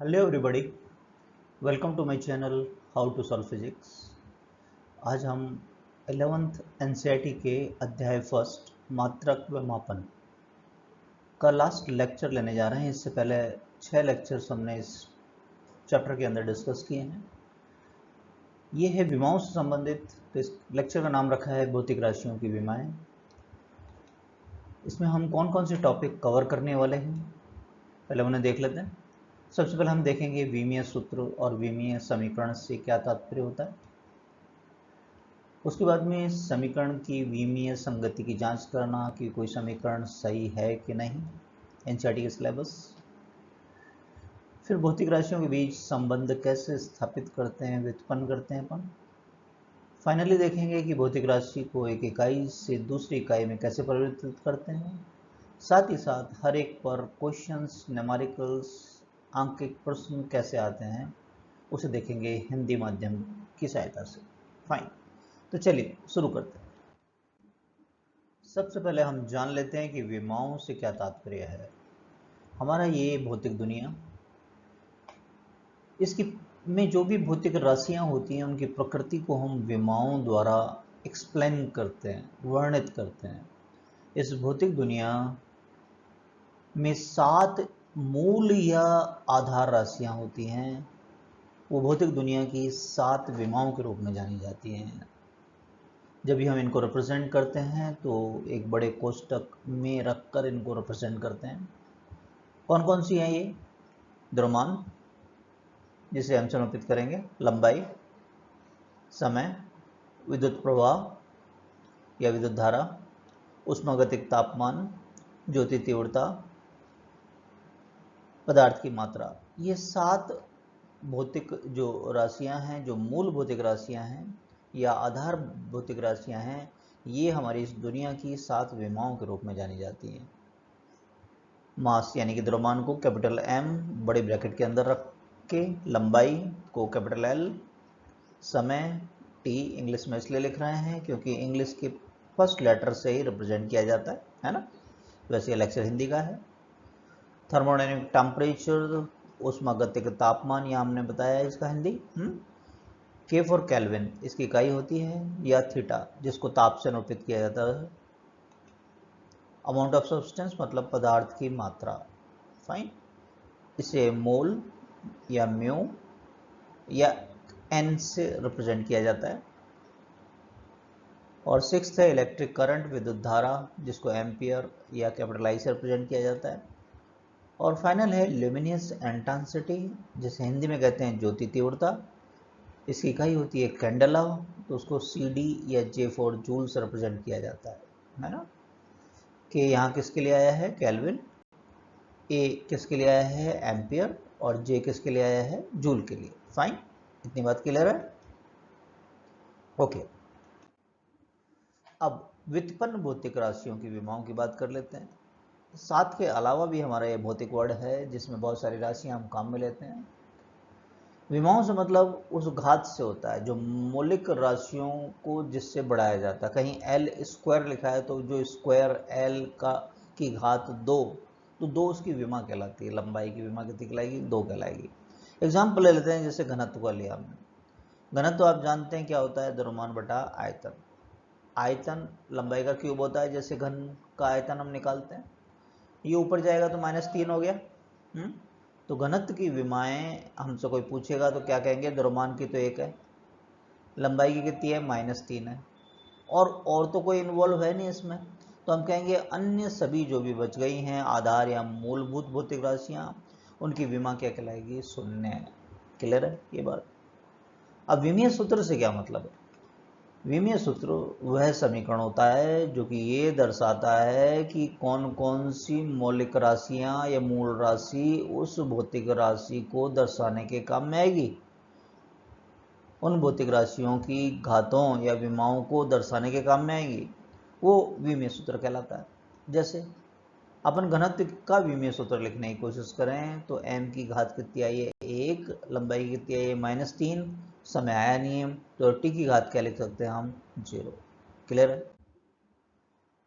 Hello everybody, welcome to my channel how to solve physics. आज हम 11th NCERT के अध्याय फर्स्ट मात्रक व मापन का लास्ट लेक्चर लेने जा रहे हैं। इससे पहले 6 लेक्चर्स हमने इस चैप्टर के अंदर डिस्कस किए हैं। ये है विमाओं से संबंधित, तो इस लेक्चर का नाम रखा है भौतिक राशियों की विमाएं। इसमें हम कौन कौन से टॉपिक कवर करने वाले हैं पहले उन्हें देख लेते हैं। सबसे पहले हम देखेंगे विमीय सूत्र और विमीय समीकरण से क्या तात्पर्य होता है। उसके बाद में समीकरण की विमीय संगति की जांच करना कि कोई समीकरण सही है कि नहीं, एनसीईआरटी के सिलेबस। फिर भौतिक राशियों के बीच संबंध कैसे स्थापित करते हैं, व्युत्पन्न करते हैं अपन। फाइनली देखेंगे कि भौतिक राशि को एक इकाई से दूसरी इकाई में कैसे परिवर्तित करते हैं। साथ ही साथ हर एक पर क्वेश्चंस, न्यूमेरिकल्स, आंकिक प्रश्न कैसे आते हैं उसे देखेंगे हिंदी माध्यम की सहायता से। फाइन, तो चलिए शुरू करते हैं। सबसे पहले हम जान लेते हैं कि विमाओं से क्या तात्पर्य है। हमारा ये भौतिक दुनिया, इसकी में जो भी भौतिक राशियां होती हैं उनकी प्रकृति को हम विमाओं द्वारा एक्सप्लेन करते हैं, वर्णित करते हैं। इस भौतिक दुनिया में 7 मूल या आधार राशियां होती हैं। वो भौतिक दुनिया की 7 विमाओं के रूप में जानी जाती हैं। जब भी हम इनको रिप्रेजेंट करते हैं तो एक बड़े कोष्टक में रखकर इनको रिप्रेजेंट करते हैं। कौन कौन सी हैं ये? द्रव्यमान, जिसे हम समर्पित करेंगे, लंबाई, समय, विद्युत प्रवाह या विद्युत धारा, उष्मागतिक तापमान, ज्योति तीव्रता, पदार्थ की मात्रा। ये 7 भौतिक जो राशियां हैं, जो मूल भौतिक राशियां हैं या आधार भौतिक राशियां हैं, ये हमारी इस दुनिया की 7 विमाओं के रूप में जानी जाती हैं। मास यानी कि द्रव्यमान को कैपिटल M बड़े ब्रैकेट के अंदर रख के, लंबाई को कैपिटल L, समय T इंग्लिश में इसलिए लिख रहे हैं क्योंकि इंग्लिश के फर्स्ट लेटर से ही रिप्रेजेंट किया जाता है ना। वैसे ये लेक्चर हिंदी का है। थर्मोडायनेमिक टेम्परेचर, उष्मागतिक तापमान, यह हमने बताया है इसका हिंदी। के फॉर केल्विन इसकी इकाई होती है, या थीटा जिसको ताप से निरूपित किया जाता है। अमाउंट ऑफ सब्सटेंस मतलब पदार्थ की मात्रा। फाइन, इसे मोल या म्यू या एन से रिप्रेजेंट किया जाता है। और 6th है इलेक्ट्रिक करंट, विद्युत धारा, जिसको एम्पियर या कैपिटल आई से रिप्रेजेंट किया जाता है। और फाइनल है ल्यूमिनियस इंटेंसिटी, जिसे हिंदी में कहते हैं ज्योति तीव्रता। इसकी इकाई होती है कैंडला, तो उसको CD या J फॉर जूल से रिप्रेजेंट किया जाता है ना। कि यहाँ किसके लिए आया है? केल्विन। A किसके लिए आया है? एम्पियर। और J किसके लिए आया है? जूल के लिए। फाइन, इतनी बात क्लियर है? ओके, अब व्युत्पन्न भौतिक राशियों की विमाओं की बात कर लेते हैं। 7 के अलावा भी हमारा ये भौतिक वर्ड है जिसमें बहुत सारी राशियां हम काम में लेते हैं। विमाओं से मतलब उस घात से होता है जो मौलिक राशियों को जिससे बढ़ाया जाता है। कहीं L स्क्वायर लिखा है तो जो स्क्वायर L का की घात 2, तो 2 उसकी विमा कहलाती है। लंबाई की विमा कितनी कहलाएगी? 2 कहलाएगी। एग्जाम्पल ले लेते हैं, जैसे घनत्व का लिया हमने। घनत्व आप जानते हैं क्या होता है? द्रव्यमान बटा आयतन। आयतन लंबाई का क्यूब होता है। जैसे घन का आयतन हम निकालते हैं, ये ऊपर जाएगा तो -3 हो गया। तो घनत्व की विमाएं हमसे कोई पूछेगा तो क्या कहेंगे? द्रव्यमान की तो 1 है, लंबाई की कितनी है? -3 है, और तो कोई इन्वॉल्व है नहीं इसमें, तो हम कहेंगे अन्य सभी जो भी बच गई हैं आधार या मूलभूत भौतिक राशियां, उनकी विमा क्या कहलाएगी? 0। क्लियर है ये बात? अब विमीय सूत्र से क्या मतलब है? विमीय सूत्र वह समीकरण होता है जो कि ये दर्शाता है कि कौन कौन सी मौलिक राशियां या मूल राशि उस भौतिक राशि को दर्शाने के काम में आएगी। उन भौतिक राशियों की घातों या विमाओं को दर्शाने के काम में आएगी, वो विमीय सूत्र कहलाता है। जैसे अपन घनत्व का विमीय सूत्र लिखने की कोशिश करें तो m की घात कितनी आई है? 1, लंबाई कितनी आई है? -3, समय आया नहीं है, तो t की घात क्या लिख सकते हैं हम? 0। क्लियर है?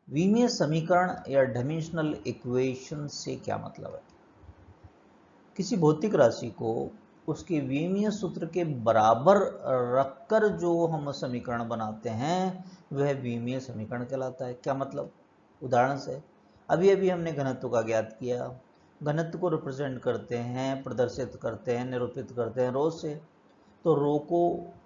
विमीय समीकरण या डायमेंशनल इक्वेशन से क्या मतलब है? किसी भौतिक राशि को उसके विमीय सूत्र के बराबर रखकर जो हम समीकरण बनाते हैं वह विमीय समीकरण कहलाता है। क्या मतलब? उदाहरण से अभी अभी हमने घनत्व का ज्ञात किया। घनत्व को रिप्रेजेंट करते हैं, प्रदर्शित करते हैं, निरूपित करते हैं रो से। तो रो को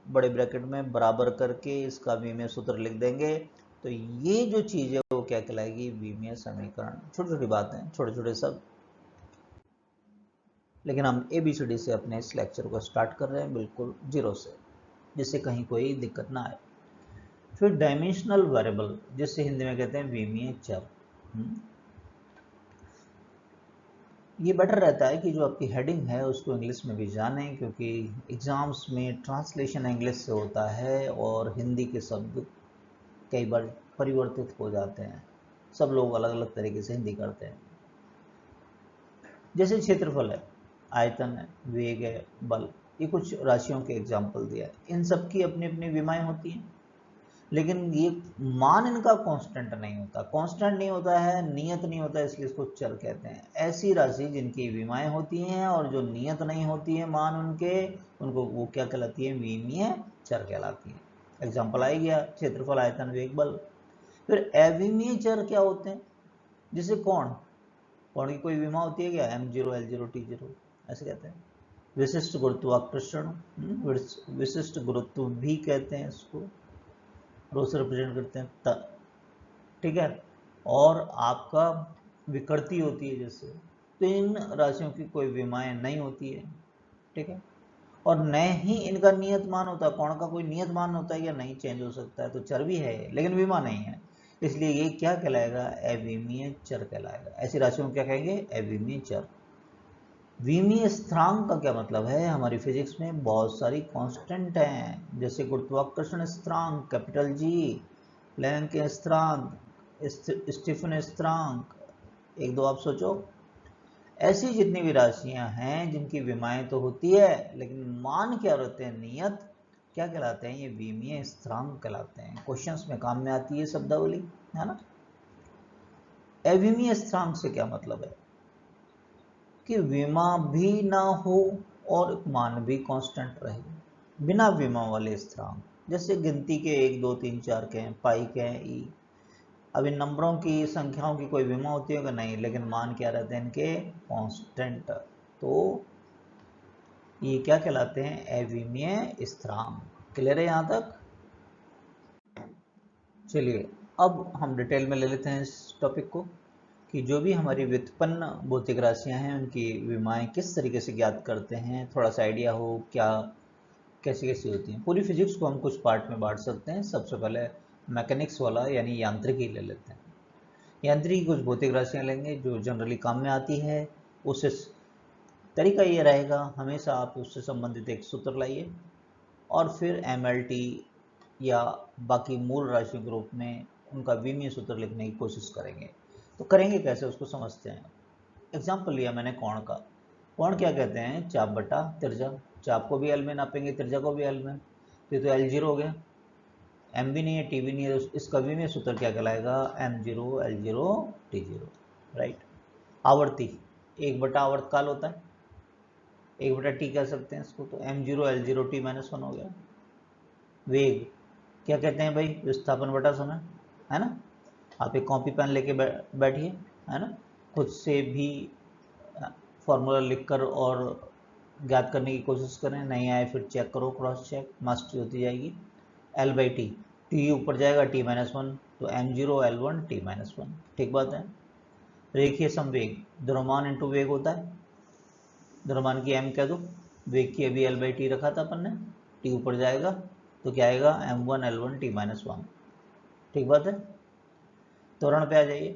बड़े ब्रैकेट में बराबर करके इसका विमीय सूत्र लिख देंगे। तो ये जो चीज़ है वो क्या कहलाएगी? विमीय समीकरण। छोटी छोटी बातें, छोटे छोटे सब, लेकिन हम ABCD से अपने इस लेक्चर को स्टार्ट कर रहे हैं बिल्कुल जीरो से, जिससे कहीं कोई दिक्कत ना आए। फिर डायमेंशनल वेरिएबल, जिसे हिंदी में कहते हैं विमीय चर। ये बेटर रहता है कि जो आपकी हेडिंग है उसको इंग्लिश में भी जानें, क्योंकि एग्जाम्स में ट्रांसलेशन इंग्लिश से होता है और हिंदी के शब्द कई बार परिवर्तित हो जाते हैं। सब लोग अलग अलग तरीके से हिंदी करते हैं। जैसे क्षेत्रफल है, आयतन है, वेग है, बल, ये कुछ राशियों के एग्जाम्पल दिया है। इन सब की अपनी अपनी विमाएं होती हैं, लेकिन ये मान इनका कांस्टेंट नहीं होता। कांस्टेंट नहीं होता है, नियत नहीं होता है, इसलिए इसको चर कहते हैं। ऐसी राशि जिनकी विमाएं होती हैं और जो नियत नहीं होती है मान उनके, उनको वो क्या कहलाती है? विमीय चर कहलाती है। एग्जाम्पल आ गया, क्षेत्रफल, आयतन, वेग, बल। फिर अविमीय चर क्या होते हैं? जैसे कोण की कोई विमा होती है क्या? M0, L0, T0 ऐसे कहते हैं। विशिष्ट गुरुत्वाकर्षण, विशिष्ट गुरुत्व भी कहते हैं इसको, रो से रिप्रेजेंट करते हैं ठीक है। और आपका विकृति होती है जैसे, तो इन राशियों की कोई विमाएं नहीं होती है, ठीक है। और न ही इनका नियत मान होता है। कोण का कोई नियत मान होता है या नहीं? चेंज हो सकता है। तो चर भी है लेकिन विमा नहीं है, इसलिए ये क्या कहलाएगा? अविमीय चर कहलाएगा। ऐसी राशियों को क्या कहेंगे? अविमीय चर। विमीय स्थिरांक का क्या मतलब है? हमारी फिजिक्स में बहुत सारी कांस्टेंट हैं, जैसे गुरुत्वाकर्षण स्थिरांक कैपिटल G, प्लैंक स्थिरांक, स्टीफन स्थिरांक, एक दो आप सोचो। ऐसी जितनी भी राशियां हैं जिनकी विमाएं तो होती है लेकिन मान क्या रहते हैं? नियत, क्या कहलाते हैं? ये विमीय स्थिरांक कहलाते हैं। क्वेश्चंस में काम में आती है शब्दावली, है ना। अविमीय स्थिरांक से क्या मतलब है? कि विमा भी ना हो और मान भी कांस्टेंट रहे, बिना विमा वाले स्थिरांक। जैसे गिनती के 1 2 3 4 के हैं, पाई के हैं, ई। अब इन नंबरों की, संख्याओं की कोई विमा होती है कि नहीं? लेकिन मान क्या रहते हैं इनके? कांस्टेंट। तो ये क्या कहलाते हैं? अविमीय स्थिरांक। क्लियर है यहां तक? चलिए अब हम डिटेल में ले लेते हैं इस टॉपिक को, कि जो भी हमारी व्युत्पन्न भौतिक राशियां हैं उनकी विमाएं किस तरीके से ज्ञात करते हैं, थोड़ा सा आइडिया हो क्या कैसी कैसी होती हैं। पूरी फिजिक्स को हम कुछ पार्ट में बांट सकते हैं। सबसे पहले मैकेनिक्स वाला यानी यांत्रिकी ले लेते हैं। यांत्रिकी कुछ भौतिक राशियां लेंगे जो जनरली काम में आती है। उससे तरीका ये रहेगा, हमेशा आप उससे संबंधित एक सूत्र लाइए और फिर MLT या बाकी मूल राशियों के रूप में उनका विमीय सूत्र लिखने की कोशिश करेंगे। तो करेंगे कैसे, उसको समझते हैं। एग्जाम्पल लिया मैंने कोण का। कोण क्या कहते हैं? चाप बटा तिरछा। चाप को भी एल में नापेंगे, तिरछा को भी एल में, तो L0 हो गया। M भी नहीं है, T भी नहीं है, तो इसका विमीय सूत्र क्या कहलाएगा? M0 L0 T0, right. आवर्ती, 1/आवर्त काल होता है, 1/T कह सकते हैं इसको, तो M0 L0 T-1 हो गया। वेग क्या कहते हैं भाई? विस्थापन बटा समय, है ना। आप एक कॉपी पेन लेके बैठिए, है ना, खुद से भी फॉर्मूला लिखकर और ज्ञात करने की कोशिश करें। नहीं आए फिर चेक करो, क्रॉस चेक, मास्टरी होती जाएगी। L/T, T ऊपर जाएगा, T-1, तो M0 L1 T-1, ठीक बात है। रेखीय संवेग, द्रव्यमान इंटू वेग होता है। द्रव्यमान की M कह दो, वेग की अभी L/T रखा था अपन ने, T ऊपर जाएगा तो क्या आएगा? M1 L1 T-1, ठीक बात है। त्वरण पे आ जाइए।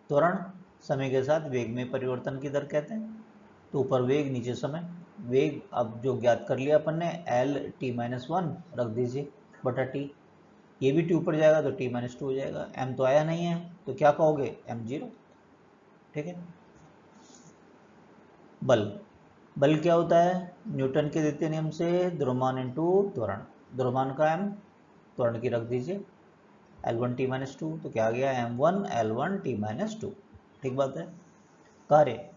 त्वरण समय के साथ वेग में परिवर्तन की दर कहते हैं। तो ऊपर वेग, नीचे समय। वेग अब जो ज्ञात कर लिया अपन ने, L/T-1 रख दीजिए बटा T। ये भी T ऊपर जाएगा तो T-2 हो जाएगा। M तो आया नहीं है तो क्या कहोगे? M0, ठीक है। बल, बल क्या होता है? न्यूटन के द्वितीय नियम से द्रव्यमान इंटू त्वरण। द्रव्यमान का M, त्वरण की रख दीजिए L1 T-2, तो क्या आ गया? M1 L1 T-2, ठीक बात है। कार्य,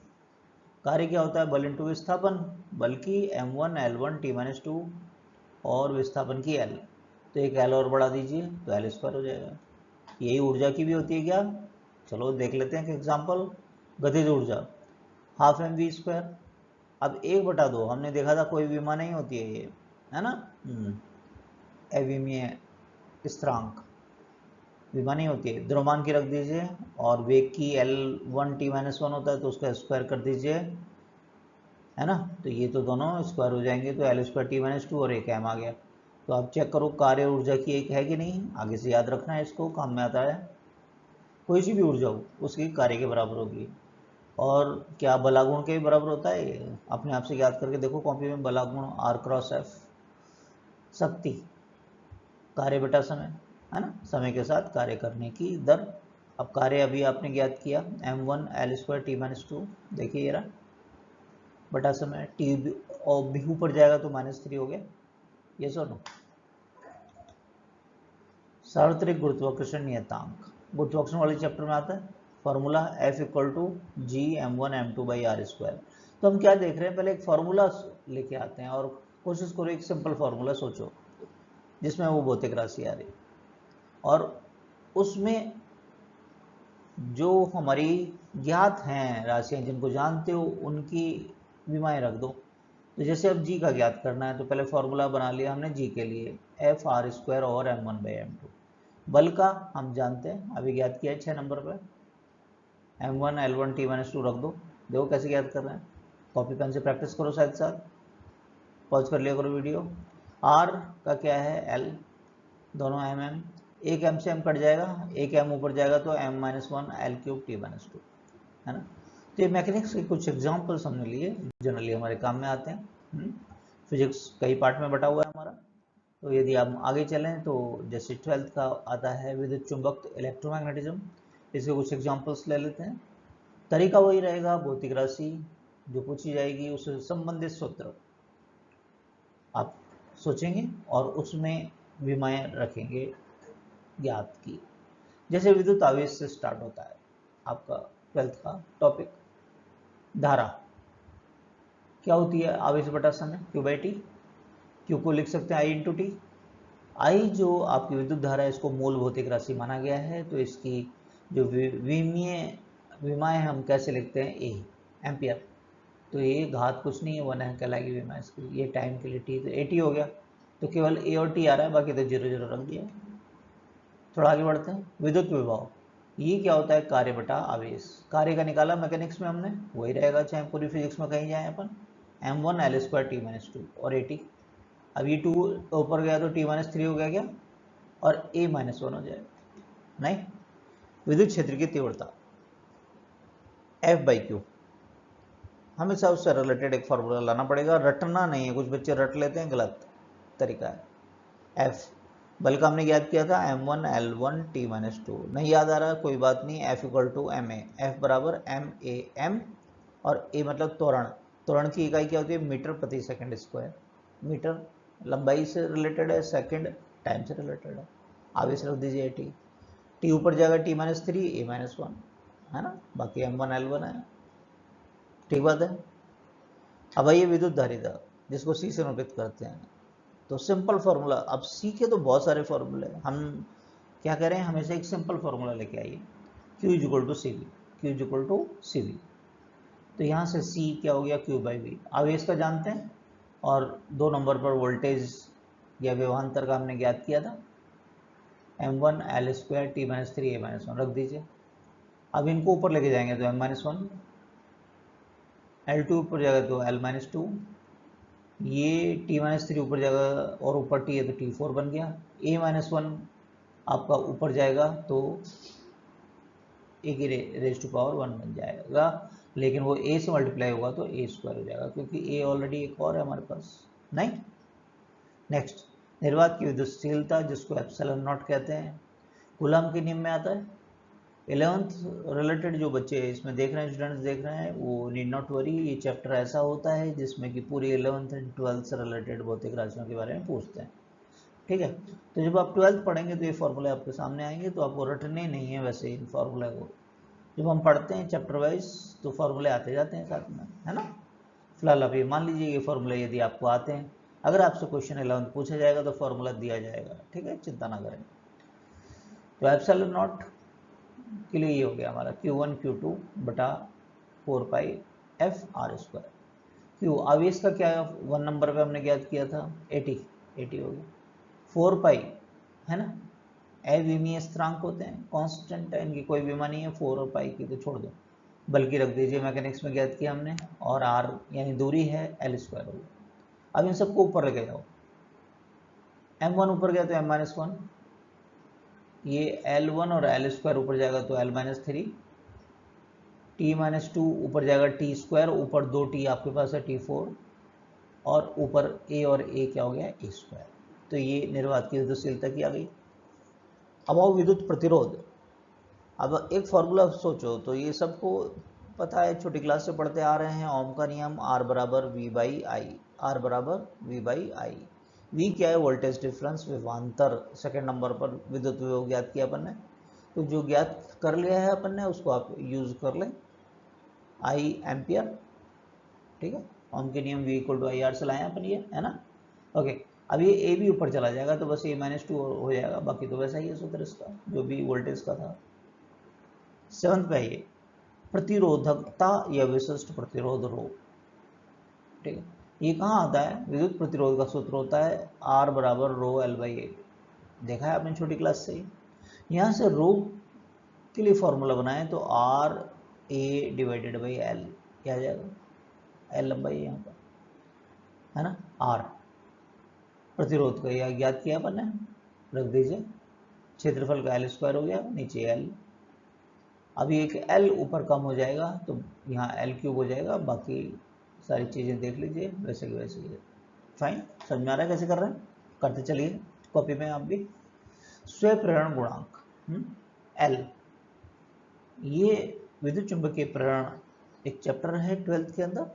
कार्य क्या होता है, बल इंटू विस्थापन, बल की m1 L1 t-2 और विस्थापन की L, तो एक L और बढ़ा दीजिए तो L स्क्वायर हो जाएगा। यही ऊर्जा की भी होती है क्या, चलो देख लेते हैं एग्जाम्पल। गतिज ऊर्जा हाफ mv स्क्वायर। अब 1/2 हमने देखा था कोई विमा नहीं होती है ये, है ना, अविमीय स्थिरांक विमा नहीं होती है, द्रव्यमान की रख दीजिए और वेग की L1 t-1 होता है तो उसका स्क्वायर कर दीजिए, है ना, तो ये तो दोनों स्क्वायर हो जाएंगे तो L स्क्वायर t-2 और एक m आ गया। तो आप चेक करो कार्य ऊर्जा की एक है कि नहीं, आगे से याद रखना है, इसको काम में आता है। कोई सी भी ऊर्जा हो उसकी कार्य के बराबर होगी। और क्या बलागुण के बराबर होता है, ये अपने आप से याद करके देखो कॉपी में, बलागुण r×f, शक्ति कार्य बटा समय, है ना, समय के साथ कार्य करने की दर। अब कार्य अभी आपने ज्ञात किया m1 L² t-2, देखिए ये रहा, बटा समय टी और भी ऊपर जाएगा तो -3 हो गया, ये सो नो। सार्वत्रिक गुरुत्वाकर्षण नियतांक गुरुत्वाकर्षण वाले चैप्टर में आता है, फॉर्मूला F = g(m1 m2/r²). तो हम क्या देख रहे हैं, पहले एक फार्मूला लेके आते हैं और कोशिश करो एक सिंपल फार्मूला सोचो जिसमें वो भौतिक राशि आ रही और उसमें जो हमारी ज्ञात हैं राशियां जिनको जानते हो उनकी विमाएं रख दो। तो जैसे अब जी का ज्ञात करना है तो पहले फॉर्मूला बना लिया हमने जी के लिए, F(r²) और m1/m2। बल का हम जानते हैं, अभी ज्ञात किया है 6 नंबर पर, m1 L1 t-2 रख दो। देखो कैसे ज्ञात कर रहे हैं, कॉपी पेन से प्रैक्टिस करो, साथ साथ पॉज कर लिया करो वीडियो। r का क्या है, l, दोनों mm, एक m से m कट जाएगा, एक m ऊपर जाएगा तो m-1 L³ t-2, है ना। तो ये मैकेनिक्स के कुछ एग्जाम्पल्स हमने लिए, जनरली हमारे काम में आते हैं। फिजिक्स कई पार्ट में बटा हुआ है हमारा। तो यदि आप आगे चलें तो जैसे 12th का आता है विद्युत चुंबक इलेक्ट्रोमैग्नेटिज्म, इसके कुछ एग्जांपल्स ले लेते हैं। तरीका वही रहेगा, भौतिक राशि जो पूछी जाएगी उससे संबंधित सूत्र आप सोचेंगे और उसमें विमाएं रखेंगे ज्ञात की। जैसे विद्युत आवेश से स्टार्ट होता है आपका 12th का टॉपिक, धारा क्या होती है, आवेश बटा समय Q/T। Q को लिख सकते हैं I × T। आई जो आपकी विद्युत धारा है इसको मूल भौतिक राशि माना गया है, तो इसकी जो विमीय विमाएं हम कैसे लिखते हैं, ए एम्पियर। तो ये घात कुछ नहीं है, 1 है कहलाएगी विमा इसकी। ये टाइम के लिए टी, तो एटी हो गया, तो केवल ए और टी आ रहा है, बाकी तो 0 रख दिया। थोड़ा आगे बढ़ते हैं, विद्युत विभव, ये क्या होता है, कार्य बटा आवेश। कार्य का निकाला मैकेनिक्स में हमने, वही रहेगा चाहे पूरी फिजिक्स में कहीं जाए अपन, m1 L² t-2 और एटी। अब ये 2 ऊपर गया तो t-3 हो गया क्या, और a-1 हो जाएगा, नहीं। विद्युत क्षेत्र की तीव्रता F/Q, हमेशा उससे रिलेटेड एक फार्मूला लाना पड़ेगा, रटना नहीं है, कुछ बच्चे रट लेते हैं, गलत तरीका है। F बल का हमने याद किया था m1 L1 t-2, नहीं याद आ रहा कोई बात नहीं, F = ma, F बराबर m और a मतलब त्वरण। त्वरण की इकाई क्या होती है, मीटर प्रति सेकंड स्क्वायर। मीटर लंबाई से रिलेटेड है, सेकंड टाइम से रिलेटेड है। आवेश रख दीजिए टी, टी ऊपर जाएगा t-3 a-1, है ना, बाकी m1 L1 है, ठीक बात है। अब आइए विद्युत धारिता जिसको C से निरूपित करते हैं, तो सिंपल फार्मूला, अब C के तो बहुत सारे फार्मूले हैं, हम क्या करें, हमेशा एक सिंपल फार्मूला लेके आइए, Q = CV, Q = CV। तो यहाँ से C क्या हो गया, Q/V, आवेश का जानते हैं, और 2 नंबर पर वोल्टेज या विभवांतर का हमने ज्ञात किया था, m1 L² t-3 a-1 रख दीजिए। अब इनको ऊपर लेके जाएंगे तो m-1, L2 ऊपर जाएगा तो L-2, ये t-3 ऊपर जाएगा और ऊपर t है तो t4 बन गया, a-1 आपका ऊपर जाएगा तो a की रेज़ टू पावर 1 बन जाएगा, लेकिन वो a से मल्टीप्लाई होगा तो a² हो जाएगा, क्योंकि a ऑलरेडी एक और है हमारे पास, नहीं। नेक्स्ट, निर्वात की विद्युतशीलता जिसको ε0 कहते हैं, कूलम के नियम में आता है। 11th रिलेटेड जो बच्चे इसमें देख रहे हैं, स्टूडेंट्स देख रहे हैं, वो नीड नॉट वरी, ये चैप्टर ऐसा होता है जिसमें कि पूरी 11th एंड 12th से रिलेटेड भौतिक राशियों के बारे में पूछते हैं, ठीक है। तो जब आप 12th पढ़ेंगे तो ये फॉर्मूले आपके सामने आएंगे, तो आपको रटने नहीं है वैसे इन फॉर्मूले को, जब हम पढ़ते हैं चैप्टर वाइज तो फॉर्मूले आते जाते हैं साथ में, है ना। फिलहाल आप ये मान लीजिए ये फॉर्मूले यदि आपको आते हैं, अगर आपसे क्वेश्चन 11 पूछा जाएगा तो फॉर्मूला दिया जाएगा, ठीक है, चिंता ना करें। तो एप्सिलॉन नॉट के लिए ये हो गया हमारा Q1 Q2 बटा 4 पाई एफ आर स्क्वायर। क्यू आवेश का क्या है, 1 नंबर पे हमने ज्ञात किया था 80 हो गया। 4 पाई है ना, अविमीय स्थिरांक होते हैं, कांस्टेंट है, इनकी कोई बीमा नहीं है, 4 और पाई की तो छोड़ दो, बल्कि रख दीजिए, मैकेनिक्स में ज्ञात किया हमने, और आर यानी दूरी है एल स्क्वायर हो गया। अब इन सबको ऊपर लेके जाओ, m1 ऊपर गया तो m-1, ये L1 और L स्क्वायर ऊपर जाएगा तो L-3, t-2 ऊपर जाएगा t स्क्वायर, ऊपर 2t आपके पास है t4, और ऊपर a और a क्या हो गया a स्क्वायर। तो ये निर्वात की विद्युतशीलता की आ गई। अब आओ विद्युत प्रतिरोध। अब एक फॉर्मूला सोचो, तो ये सबको पता है, छोटी क्लास से पढ़ते आ रहे हैं, ओम का नियम, R बराबर V/I, R बराबर V/I। V क्या है, वोल्टेज डिफरेंस, विभवांतर। सेकंड नंबर पर विद्युत विभव ज्ञात किया अपन ने, तो जो ज्ञात कर लिया है अपन ने उसको आप यूज कर लें, I एम्पियर, ठीक है, ओम के नियम V=IR से लाए अपन ये, है ना। ओके, अब ये A भी ऊपर चला जाएगा तो बस A-2 हो जाएगा, बाकी तो वैसा ही है सूत्र इसका जो भी वोल्टेज का था। 7th पे आइए, प्रतिरोधकता या विशिष्ट प्रतिरोध रो, ठीक है, ये कहाँ आता है, विद्युत प्रतिरोध का सूत्र होता है R बराबर रो L/A, देखा है आपने छोटी क्लास से। यहाँ से रो के लिए फॉर्मूला बनाए तो RA डिवाइडेड बाई L क्या आ जाएगा, L लंबाई है यहाँ पर, है ना, R प्रतिरोध का यह ज्ञात किया अपन ने, रख दीजिए, क्षेत्रफल का L स्क्वायर हो गया, नीचे L, अभी एक L ऊपर कम हो जाएगा तो यहाँ L³ हो जाएगा, बाकी सारी चीज़ें देख लीजिए वैसे की वैसे ही। फाइन, समझ में आ रहा है कैसे कर रहे हैं, करते चलिए कॉपी में आप भी। स्वयं प्रेरण गुणांक L, ये विद्युत चुंबकीय प्रेरण एक चैप्टर है 12th के अंदर,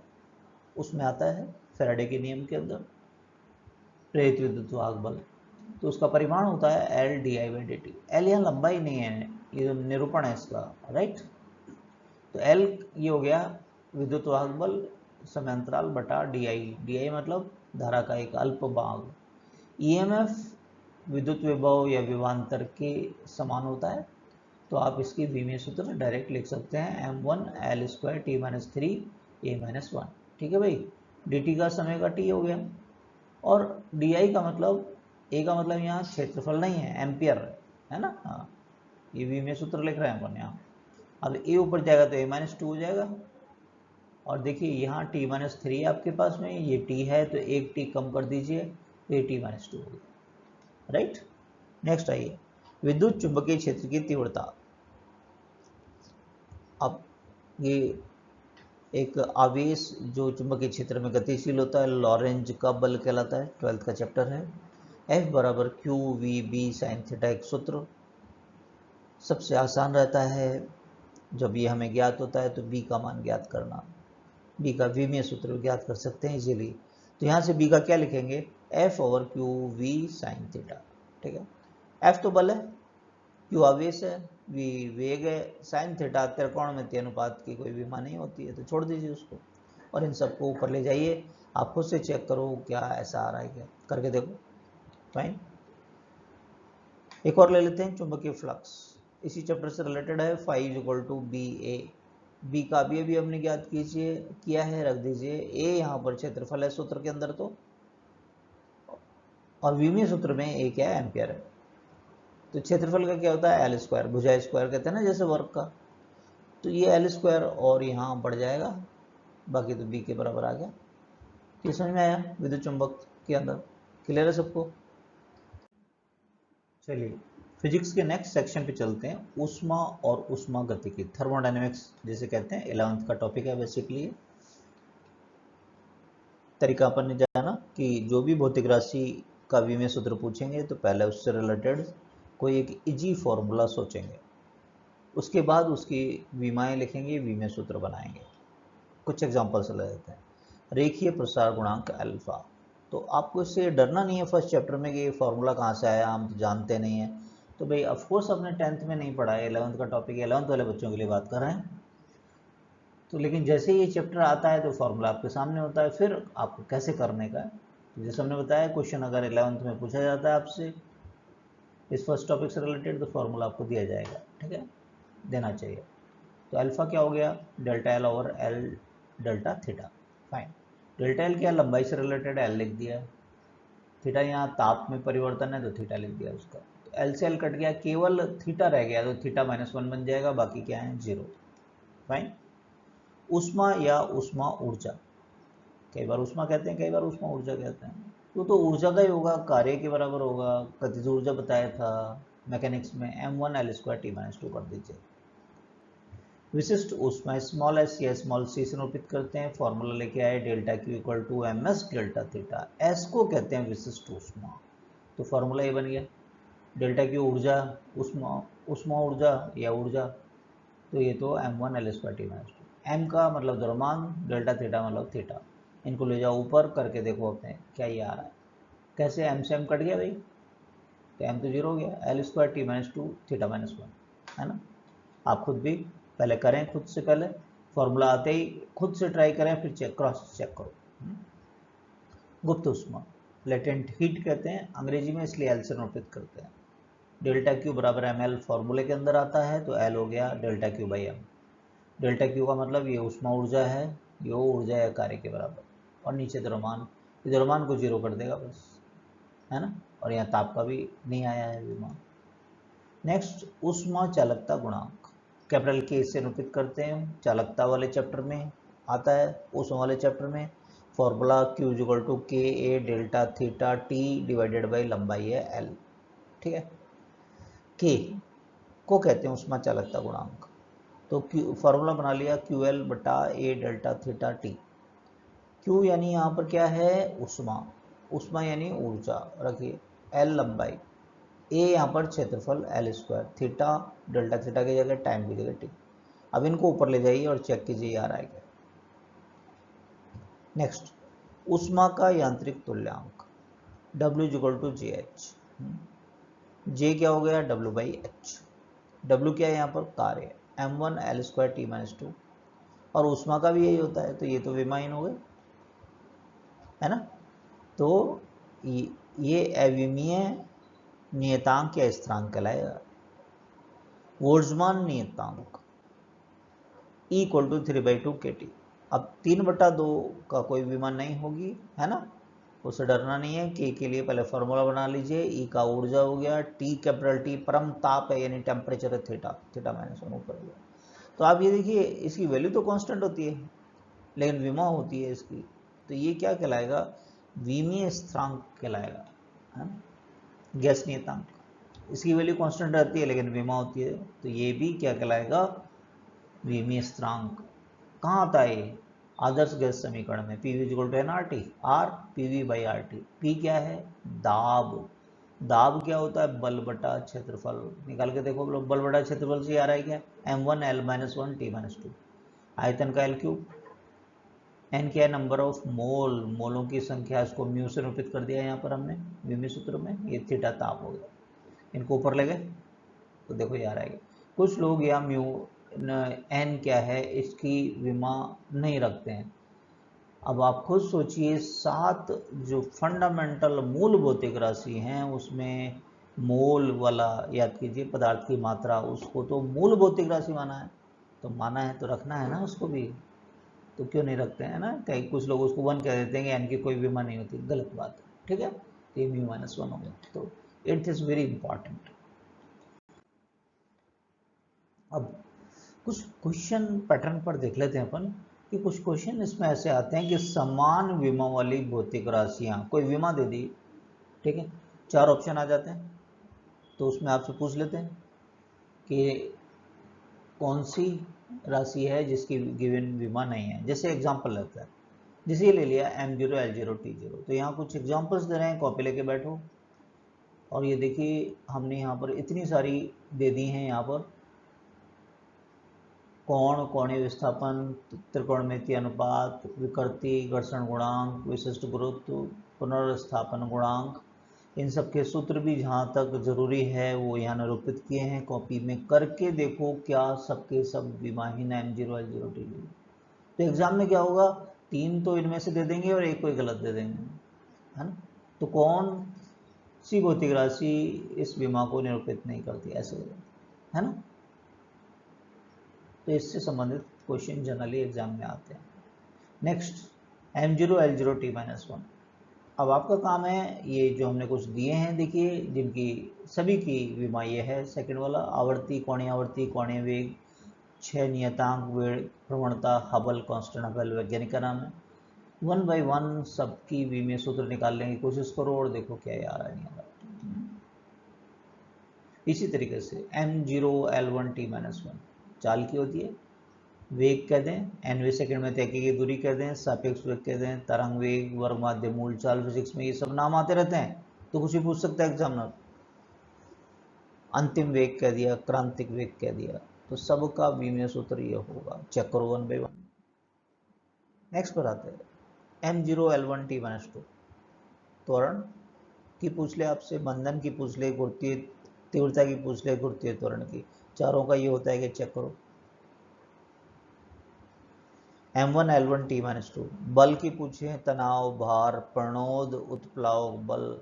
उसमें आता है फैराडे के नियम के अंदर, प्रेरित विद्युत वाहक बल, तो उसका परिमाण होता है L/dI/dt। L यहाँ लंबाई नहीं है, ये निरूपण है इसका, राइट। तो L ये हो गया विद्युत वाहक बल समयांतराल बटा DI मतलब धारा का एक अल्प भाग। EMF विद्युत विभव या विभवांतर के समान होता है, तो आप इसकी विमीय सूत्र डायरेक्ट लिख सकते हैं, m1 L² t-3 a-1, ठीक है भाई। dt का समय का t हो गया, और di का मतलब, a का मतलब यहाँ क्षेत्रफल नहीं है, एम्पियर है ना, हाँ, ये विमीय सूत्र लिख रहे हैं अपन यहाँ। अब a ऊपर जाएगा तो a-2 हो जाएगा, और देखिए यहाँ t-3 आपके पास में, ये t है तो एक t कम कर दीजिए तो ये t-2 हो गया, राइट। नेक्स्ट आइए, विद्युत चुंबकीय क्षेत्र की तीव्रता। अब ये एक आवेश जो चुंबकीय क्षेत्र में गतिशील होता है, लॉरेंज का बल कहलाता है, 12th का चैप्टर है। F बराबर QVB sin थीटा एक सूत्र सबसे आसान रहता है, जब ये हमें ज्ञात होता है तो B का मान ज्ञात करना, B का विमीय सूत्र ज्ञात कर सकते हैं इजीली। तो यहाँ से B का क्या लिखेंगे, F/QV sin थीटा, ठीक है। F तो बल है, Q आवेश है, V वेग है, sin थीटा त्रिकोणमितीय अनुपात की कोई विमा नहीं होती है, तो छोड़ दीजिए उसको, और इन सबको ऊपर ले जाइए, आप खुद से चेक करो क्या ऐसा आ रहा है, क्या करके देखो। फाइन, एक और ले लेते हैं, चुंबकीय फ्लक्स, इसी चैप्टर से रिलेटेड है, φ = BA। B का भी हमने ज्ञात किया है, रख दीजिए, A यहाँ पर क्षेत्रफल है सूत्र के अंदर तो, और विमीय सूत्र में A क्या है, एम्पियर है। तो क्षेत्रफल का क्या होता है, L², भुजा स्क्वायर कहते हैं ना जैसे वर्ग का, तो ये L² और यहाँ बढ़ जाएगा, बाकी तो B के बराबर आ गया। ये समझ में आया विद्युत चुंबक के अंदर, क्लियर है सबको। चलिए फिजिक्स के नेक्स्ट सेक्शन पे चलते हैं, ऊष्मा और ऊष्मागतिकी, थर्मोडायनेमिक्स जिसे कहते हैं, 11th का टॉपिक है बेसिकली। तरीका अपन ने जाना कि जो भी भौतिक राशि का विमीय सूत्र पूछेंगे तो पहले उससे रिलेटेड कोई एक इजी फॉर्मूला सोचेंगे, उसके बाद उसकी विमाएँ लिखेंगे, विमीय सूत्र बनाएंगे। कुछ एग्जांपल्स ले लेते हैं, रेखीय प्रसार गुणांक अल्फा, तो आपको इससे डरना नहीं है फर्स्ट चैप्टर में कि ये फॉर्मूला कहाँ से आया, हम तो जानते नहीं हैं, तो भाई ऑफकोर्स अपने 10th में नहीं पढ़ा है, 11th का टॉपिक है, 11th वाले बच्चों के लिए बात कर रहे हैं। तो लेकिन जैसे ही ये चैप्टर आता है तो फॉर्मूला आपके सामने होता है, फिर आपको कैसे करने का है। तो जैसे हमने बताया, क्वेश्चन अगर 11th में पूछा जाता है आपसे इस फर्स्ट टॉपिक से रिलेटेड, तो फॉर्मूला आपको दिया जाएगा, ठीक है, देना चाहिए। तो अल्फा क्या हो गया, delta L over L delta theta. Fine, delta L क्या, लंबाई से रिलेटेड, एल लिख दिया, थीटा यहाँ ताप में परिवर्तन है तो थीटा लिख दिया उसका। तो एल से एल कट गया, केवल थीटा रह गया, तो थीटा -1 बन जाएगा, बाकी क्या है 0। फाइन, उष्मा या उष्मा ऊर्जा, कई बार उष्मा कहते हैं, कई बार उष्मा ऊर्जा कहते हैं, तो ऊर्जा का ही होगा, कार्य के बराबर होगा। गतिज ऊर्जा बताया था मैकेनिक्स में, m1l²t-2 कर दीजिए। विशिष्ट ऊष्मा स्मॉल एस या स्मॉल सी से निरूपित करते हैं, फॉर्मूला लेके आए delta Q equal to M S delta theta, S को कहते हैं विशिष्ट ऊष्मा। तो फॉर्मूला ये बन गया, डेल्टा क्यू ऊर्जा, उष्मा, उष्मा ऊर्जा या ऊर्जा, तो ये तो m1l²t-2, m का मतलब द्रव्यमान, डेल्टा थीटा मतलब थीटा। इनको ले जाओ ऊपर करके देखो अपने क्या ये आ रहा है, कैसे m से m कट गया भाई, तो m तो 0 हो गया, l²t-2 थीटा -1, है ना। आप खुद भी पहले करें, खुद से पहले फॉर्मूला आते ही खुद से ट्राई करें, फिर चेक क्रॉस चेक करो। गुप्त उष्मा, लेटेंट हीट कहते हैं अंग्रेजी में, इसलिए एल से नोटित करते हैं। डेल्टा क्यू बराबर एम एल फॉर्मूले के अंदर आता है, तो एल हो गया delta Q by M. Delta Q का मतलब ये उष्मा ऊर्जा है, ये ऊर्जा या कार्य के बराबर, और नीचे द्रव्यमान, द्रव्यमान को 0 कर देगा बस, है ना। और यहाँ ताप का भी नहीं आया है विमान। नेक्स्ट, उष्मा चालकता गुणांक, कैपिटल के से निरूपित करते हैं, चालकता वाले चैप्टर में आता है, उष्मा वाले चैप्टर में formula Q equal to K A delta theta T divided by लंबाई है L, ठीक है। के को कहते हैं उष्मा चालकता गुणांक, तो फॉर्मूला बना लिया QL बटा ए डेल्टा थीटा टी। Q यानी यहाँ पर क्या है, उष्मा, उष्मा यानी ऊर्जा, रखिए, L लंबाई, ए यहाँ पर क्षेत्रफल l², थीटा डेल्टा थीटा की जगह टाइम की जगह टी। अब इनको ऊपर ले जाइए और चेक कीजिए आ रहा है क्या। नेक्स्ट, उष्मा का यांत्रिक तुल्यांक, W equal to J H, J क्या हो गया W/h, W क्या है यहाँ पर कार्य, m1l²t-2, और उष्मा का भी यही होता है, तो ये तो विमायन हो गए, है ना। तो ये अविमीय नियतांक या स्थिरांक कहलाएगा। बोल्ट्जमान नियतांक E इक्वल टू 3/2 kT। अब 3/2 का कोई विमान नहीं होगी, है ना, उससे डरना नहीं है। के लिए पहले फॉर्मूला बना लीजिए, E का ऊर्जा हो गया, T कैपिटल T परम ताप है यानी टेम्परेचर है, थीटा, थीटा -1 ऊपर गया। तो आप ये देखिए, इसकी वैल्यू तो कांस्टेंट होती है लेकिन विमा होती है इसकी, तो ये क्या कहलाएगा, विमीय स्थिरांक कहलाएगा, है ना, गैस नियतांक। इसकी वैल्यू कांस्टेंट रहती है लेकिन विमा होती है, तो ये भी क्या कहलाएगा, विमीय स्थिरांक। कहाँ आता है ये, आदर्श गैस समीकरण में, PV equal to nRT, R PV/RT। P क्या है, दाब, दाब क्या होता है, बल बटा क्षेत्रफल, निकाल के देखो लोग, बल बटा क्षेत्रफल से आ रहा है क्या, m1l-1t-2, आयतन का L क्यूब, n क्या है, नंबर ऑफ मोल, मोलों की संख्या, इसको म्यू से निरूपित कर दिया यहाँ पर हमने विमीय सूत्र में, ये थीटा ताप हो गया। इनको ऊपर ले गए तो देखो ये आ रहा है। कुछ लोग या म्यू n क्या है इसकी विमा नहीं रखते हैं। अब आप खुद सोचिए, 7 जो फंडामेंटल मूल भौतिक राशि हैं उसमें मोल वाला याद कीजिए, पदार्थ की मात्रा, उसको तो मूल भौतिक राशि माना है, तो माना है तो रखना है ना उसको भी, तो क्यों नहीं रखते हैं ना। कई कुछ लोग उसको 1 कह देते हैं कि एन की कोई विमा नहीं होती, गलत बात है, ठीक है। तो ये μ-1 हो गया, तो इट इज़ वेरी इंपॉर्टेंट। अब कुछ क्वेश्चन पैटर्न पर देख लेते हैं अपन, कि कुछ क्वेश्चन इसमें ऐसे आते हैं कि समान विमा वाली भौतिक राशियां, कोई विमा दे दी, ठीक है, 4 ऑप्शन आ जाते हैं, तो उसमें आपसे पूछ लेते हैं कि कौन सी राशि है जिसकी गिवन विमा नहीं है। जैसे एग्जांपल लेते हैं, जैसे ये ले लिया m0 l0 t0, तो यहाँ कुछ एग्जांपल्स दे रहे हैं, कॉपी लेके बैठो, और ये देखिए हमने यहाँ पर इतनी सारी दे दी हैं, यहाँ पर कोण, कोणीय विस्थापन, त्रिकोणमितीय अनुपात, विकृति, घर्षण गुणांक, विशिष्ट गुरुत्व, पुनर्स्थापन गुणांक, इन सब के सूत्र भी जहाँ तक जरूरी है वो यहाँ निरूपित किए हैं, कॉपी में करके देखो क्या सबके सब विमाहीन M0 L0 T। तो एग्जाम में क्या होगा, 3 तो इनमें से दे देंगे और एक कोई गलत दे देंगे, है ना। तो कौन सी भौतिक राशि इस विमा को निरूपित नहीं करती, ऐसे है ना। तो इससे संबंधित क्वेश्चन जनरली एग्जाम में आते हैं। Next M0 L0 T-1। अब आपका काम है ये जो हमने कुछ दिए हैं, देखिए जिनकी सभी की विमा ये है। सेकंड वाला आवर्ती, कोणीय वेग, 6 नियतांक, वेग, प्रवणता, हबल कांस्टेंट, हबल वैज्ञानिक का नाम है। 1 बाय 1 सबकी विमीय सूत्र निकालने की कोशिश करो और देखो क्या आ रहा है नहीं आ रहा। इसी तरीके से M0 L1 T-1 चाल की होती है, वेग कह दें, nवें सेकंड में तय की गई दूरी कह दें, सापेक्ष वेग कह दें, तरंग वेग, वर्ग माध्य, मूल चाल, फिजिक्स में ये सब नाम आते रहते हैं, तो कुछ भी पूछ सकता है एग्जामिनर। अंतिम वेग कह दिया, क्रांतिक वेग कह दिया, तो सबका विमीय सूत्र ये होगा। चेक करो 1 बाय 1। नेक्स्ट पर आते हैं M0 L1 T-2। त्वरण की पूछ ले आपसे, बंधन की पूछ ले, गुरुत्वीय तीव्रता की पूछ ले, गुरुत्वीय त्वरण की, चारों का ये होता है कि चेक करो। M1 L1 T-2 बल की पूछे, तनाव, भार, प्रणोद, उत्प्लावक बल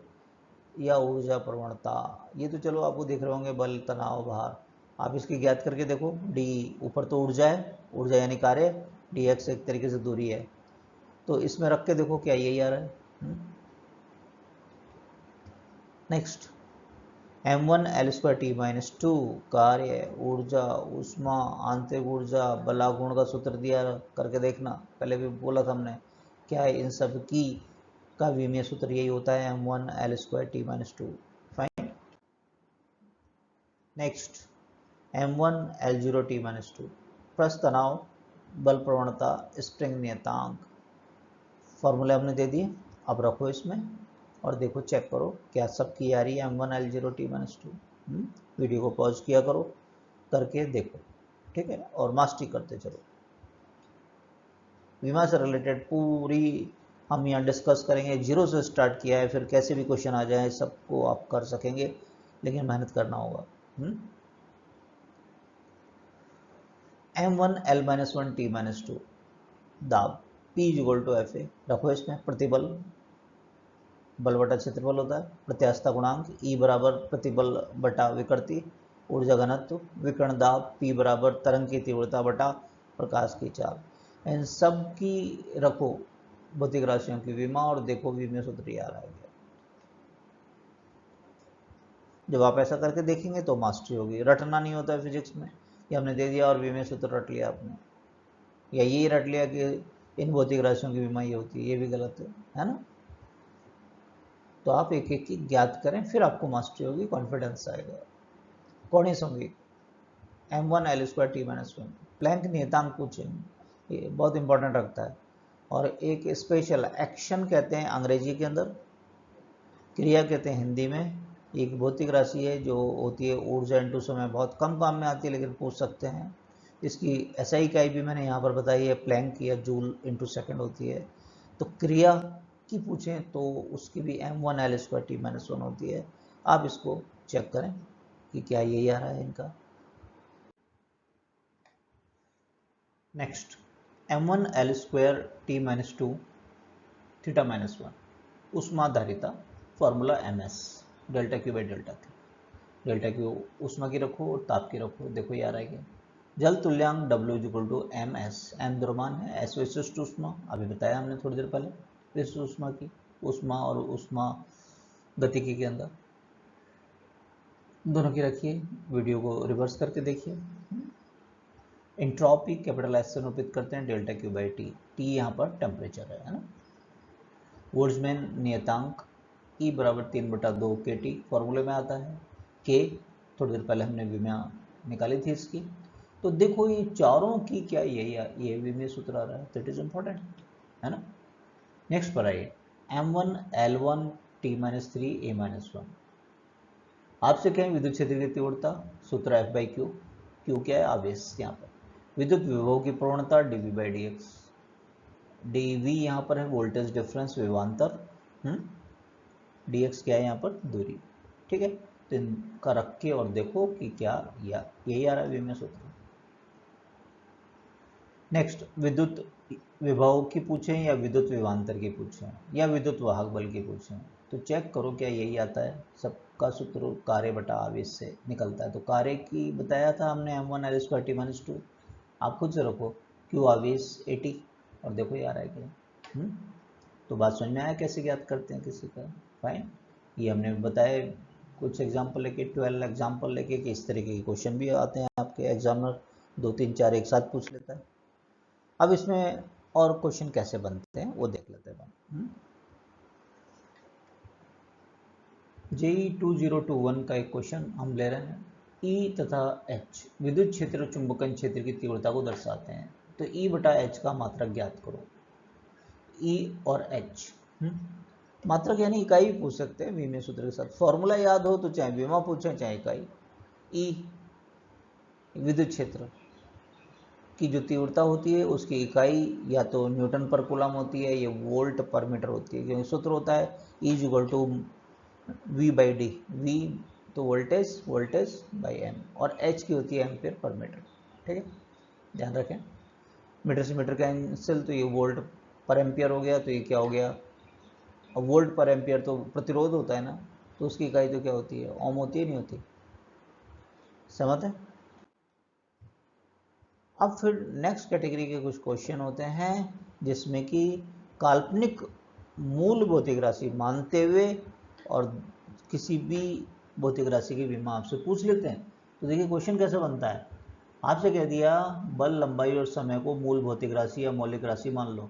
या ऊर्जा प्रवणता, ये तो चलो आपको दिख रहे होंगे, बल, तनाव, भार। आप इसकी ज्ञात करके देखो। डी ऊपर तो ऊर्जा है, ऊर्जा यानी कार्य, डी एक्स एक तरीके से दूरी है, तो इसमें रख के देखो क्या यही आ रहा है। नेक्स्ट M1 L2 T-2 कार्य, ऊर्जा, ऊष्मा, आंतरिक ऊर्जा, बलागुण का सूत्र दिया करके देखना, पहले भी बोला था हमने, क्या है इन सब की का विमीय सूत्र यही होता है, M1 L2 T-2। Fine. Next M1 L0 T-2 प्रस्थ तनाव, बल प्रवणता, स्प्रिंग नियतांक, फॉर्मूला हमने दे दिए, अब रखो इसमें और देखो, चेक करो क्या सब की आ रही है M1 L0 T-2। वीडियो को पॉज किया करो, करके देखो, ठीक है, और मास्टरी करते चलो। विमा से रिलेटेड पूरी हम यहाँ डिस्कस करेंगे, जीरो से स्टार्ट किया है, फिर कैसे भी क्वेश्चन आ जाए सबको आप कर सकेंगे, लेकिन मेहनत करना होगा। M1 L-1 T-2 दाब, P = Fa रखो इसमें। प्रतिबल, बल बटा क्षेत्रफल होता है। प्रत्यास्थता गुणांक E बराबर प्रतिबल बटा विकृति, ऊर्जा घनत्व, विकर्ण दाब P बराबर तरंग की तीव्रता बटा प्रकाश की चाल। इन सब की रखो भौतिक राशियों की विमा और देखो विमीय सूत्र आ रहा है क्या। जब आप ऐसा करके देखेंगे तो मास्टरी होगी। रटना नहीं होता है फिजिक्स में, ये हमने दे दिया और विमीय सूत्र रट लिया आपने, या ये रट लिया कि इन भौतिक राशियों की विमा ये होती है, ये भी गलत है ना। तो आप एक एक की ज्ञात करें, फिर आपको मास्टरी होगी, कॉन्फिडेंस आएगा। कोणीय संवेग M1 L2 T-1 प्लैंक नियतांक पूछेंगे, ये बहुत इंपॉर्टेंट रखता है। और एक स्पेशल एक्शन कहते हैं अंग्रेजी के अंदर, क्रिया कहते हैं हिंदी में। एक भौतिक राशि है जो होती है ऊर्जा इंटू समय, बहुत कम काम में आती है लेकिन पूछ सकते हैं। इसकी SI इकाई भी मैंने यहाँ पर बताई है, प्लैंक या जूल इंटू सेकेंड होती है। तो क्रिया की पूछें तो उसकी भी M1 L2 T-1 होती है। आप इसको चेक करें कि क्या यही आ रहा है इनका। नेक्स्ट M1 L2 T-2 θ-1 ऊष्माधारिता, formula MS delta Q by delta theta. Delta Q ऊष्मा की रखो और ताप की रखो, देखो ये आ रहा है क्या। जल तुल्यांक W = MS, M द्रव्यमान है, S विशिष्ट ऊष्मा, अभी बताया हमने थोड़ी देर पहले, विशिष्ट ऊष्मा की, ऊष्मा और ऊष्मा गतिकी के अंदर दोनों की रखिए। वीडियो को रिवर्स करके देखिए। इंट्रॉपी कैपिटल S से निरूपित करते हैं, delta Q by T, T यहाँ पर टेम्परेचर है ना। बोल्ट्जमैन नियतांक E बराबर 3/2 kT फॉर्मूले में आता है। K थोड़ी देर पहले हमने विमा निकाली थी इसकी। तो देखो ये चारों की क्या ये विमीय सूत्र आ रहा है, दैट इज इंपॉर्टेंट, है ना। नेक्स्ट पर आइए M1 L1 T-3 A-1। आपसे क्या है, विद्युत क्षेत्र की तीव्रता, सूत्र F/Q, Q क्या है, आवेश यहाँ पर, विद्युत विभव की प्रवणता dV/dx, dV यहाँ पर है वोल्टेज डिफरेंस, विभवांतर, dx क्या है यहाँ पर, दूरी। ठीक है, तो इनका रख के और देखो कि क्या या यही आ रहा है विमेय सूत्र। नेक्स्ट, विद्युत विभव की पूछें या विद्युत विभवांतर की पूछें या विद्युत वाहक बल की पूछें, तो चेक करो क्या यही आता है। सबका सूत्र कार्य बटा आवेश से निकलता है। तो कार्य की बताया था हमने m1L2T-2, आप खुद से रखो Q आवेश 80 और देखो ये आ रहा है क्या। तो बात समझ में आया कैसे ज्ञात करते हैं किसी का। फाइन, ये हमने बताया कुछ एग्जाम्पल लेके, 12 एग्जाम्पल लेके कि इस तरीके के क्वेश्चन भी आते हैं आपके एग्जामिनर 2 3 4 एक साथ पूछ लेता है। अब इसमें और क्वेश्चन कैसे बनते हैं वो देख लेते हैं। जेई 2021 का एक क्वेश्चन हम ले रहे हैं। ई तथा एच विद्युत क्षेत्र चुंबकन क्षेत्र की तीव्रता को दर्शाते हैं। तो ई बटा एच का मात्रक ज्ञात करो। ई और एच मात्रक यानी इकाई भी पूछ सकते हैं विमेय सूत्र के साथ। फॉर्मूला याद हो तो चाहे विमा पूछें चाहे इकाई। ई विद्युत क्षेत्र की जो तीव्रता होती है उसकी इकाई या तो न्यूटन पर कूलम होती है या वोल्ट पर मीटर होती है, क्योंकि सूत्र होता है E equal to V by D. V तो वोल्टेज बाई एम, और H की होती है एम्पियर पर मीटर। ठीक है, ध्यान रखें। मीटर से मीटर कैंसिल, तो ये वोल्ट पर एम्पियर हो गया, तो ये क्या हो गया, और वोल्ट पर एम्पियर तो प्रतिरोध होता है ना, तो उसकी इकाई तो क्या होती है, ओम होती है, नहीं होती। समझ है। अब फिर नेक्स्ट कैटेगरी के कुछ क्वेश्चन होते हैं जिसमें कि काल्पनिक मूल भौतिक राशि मानते हुए और किसी भी भौतिक राशि की विमा आपसे पूछ लेते हैं। तो देखिए क्वेश्चन कैसे बनता है। आपसे कह दिया बल, लंबाई और समय को मूल भौतिक राशि या मौलिक राशि मान लो।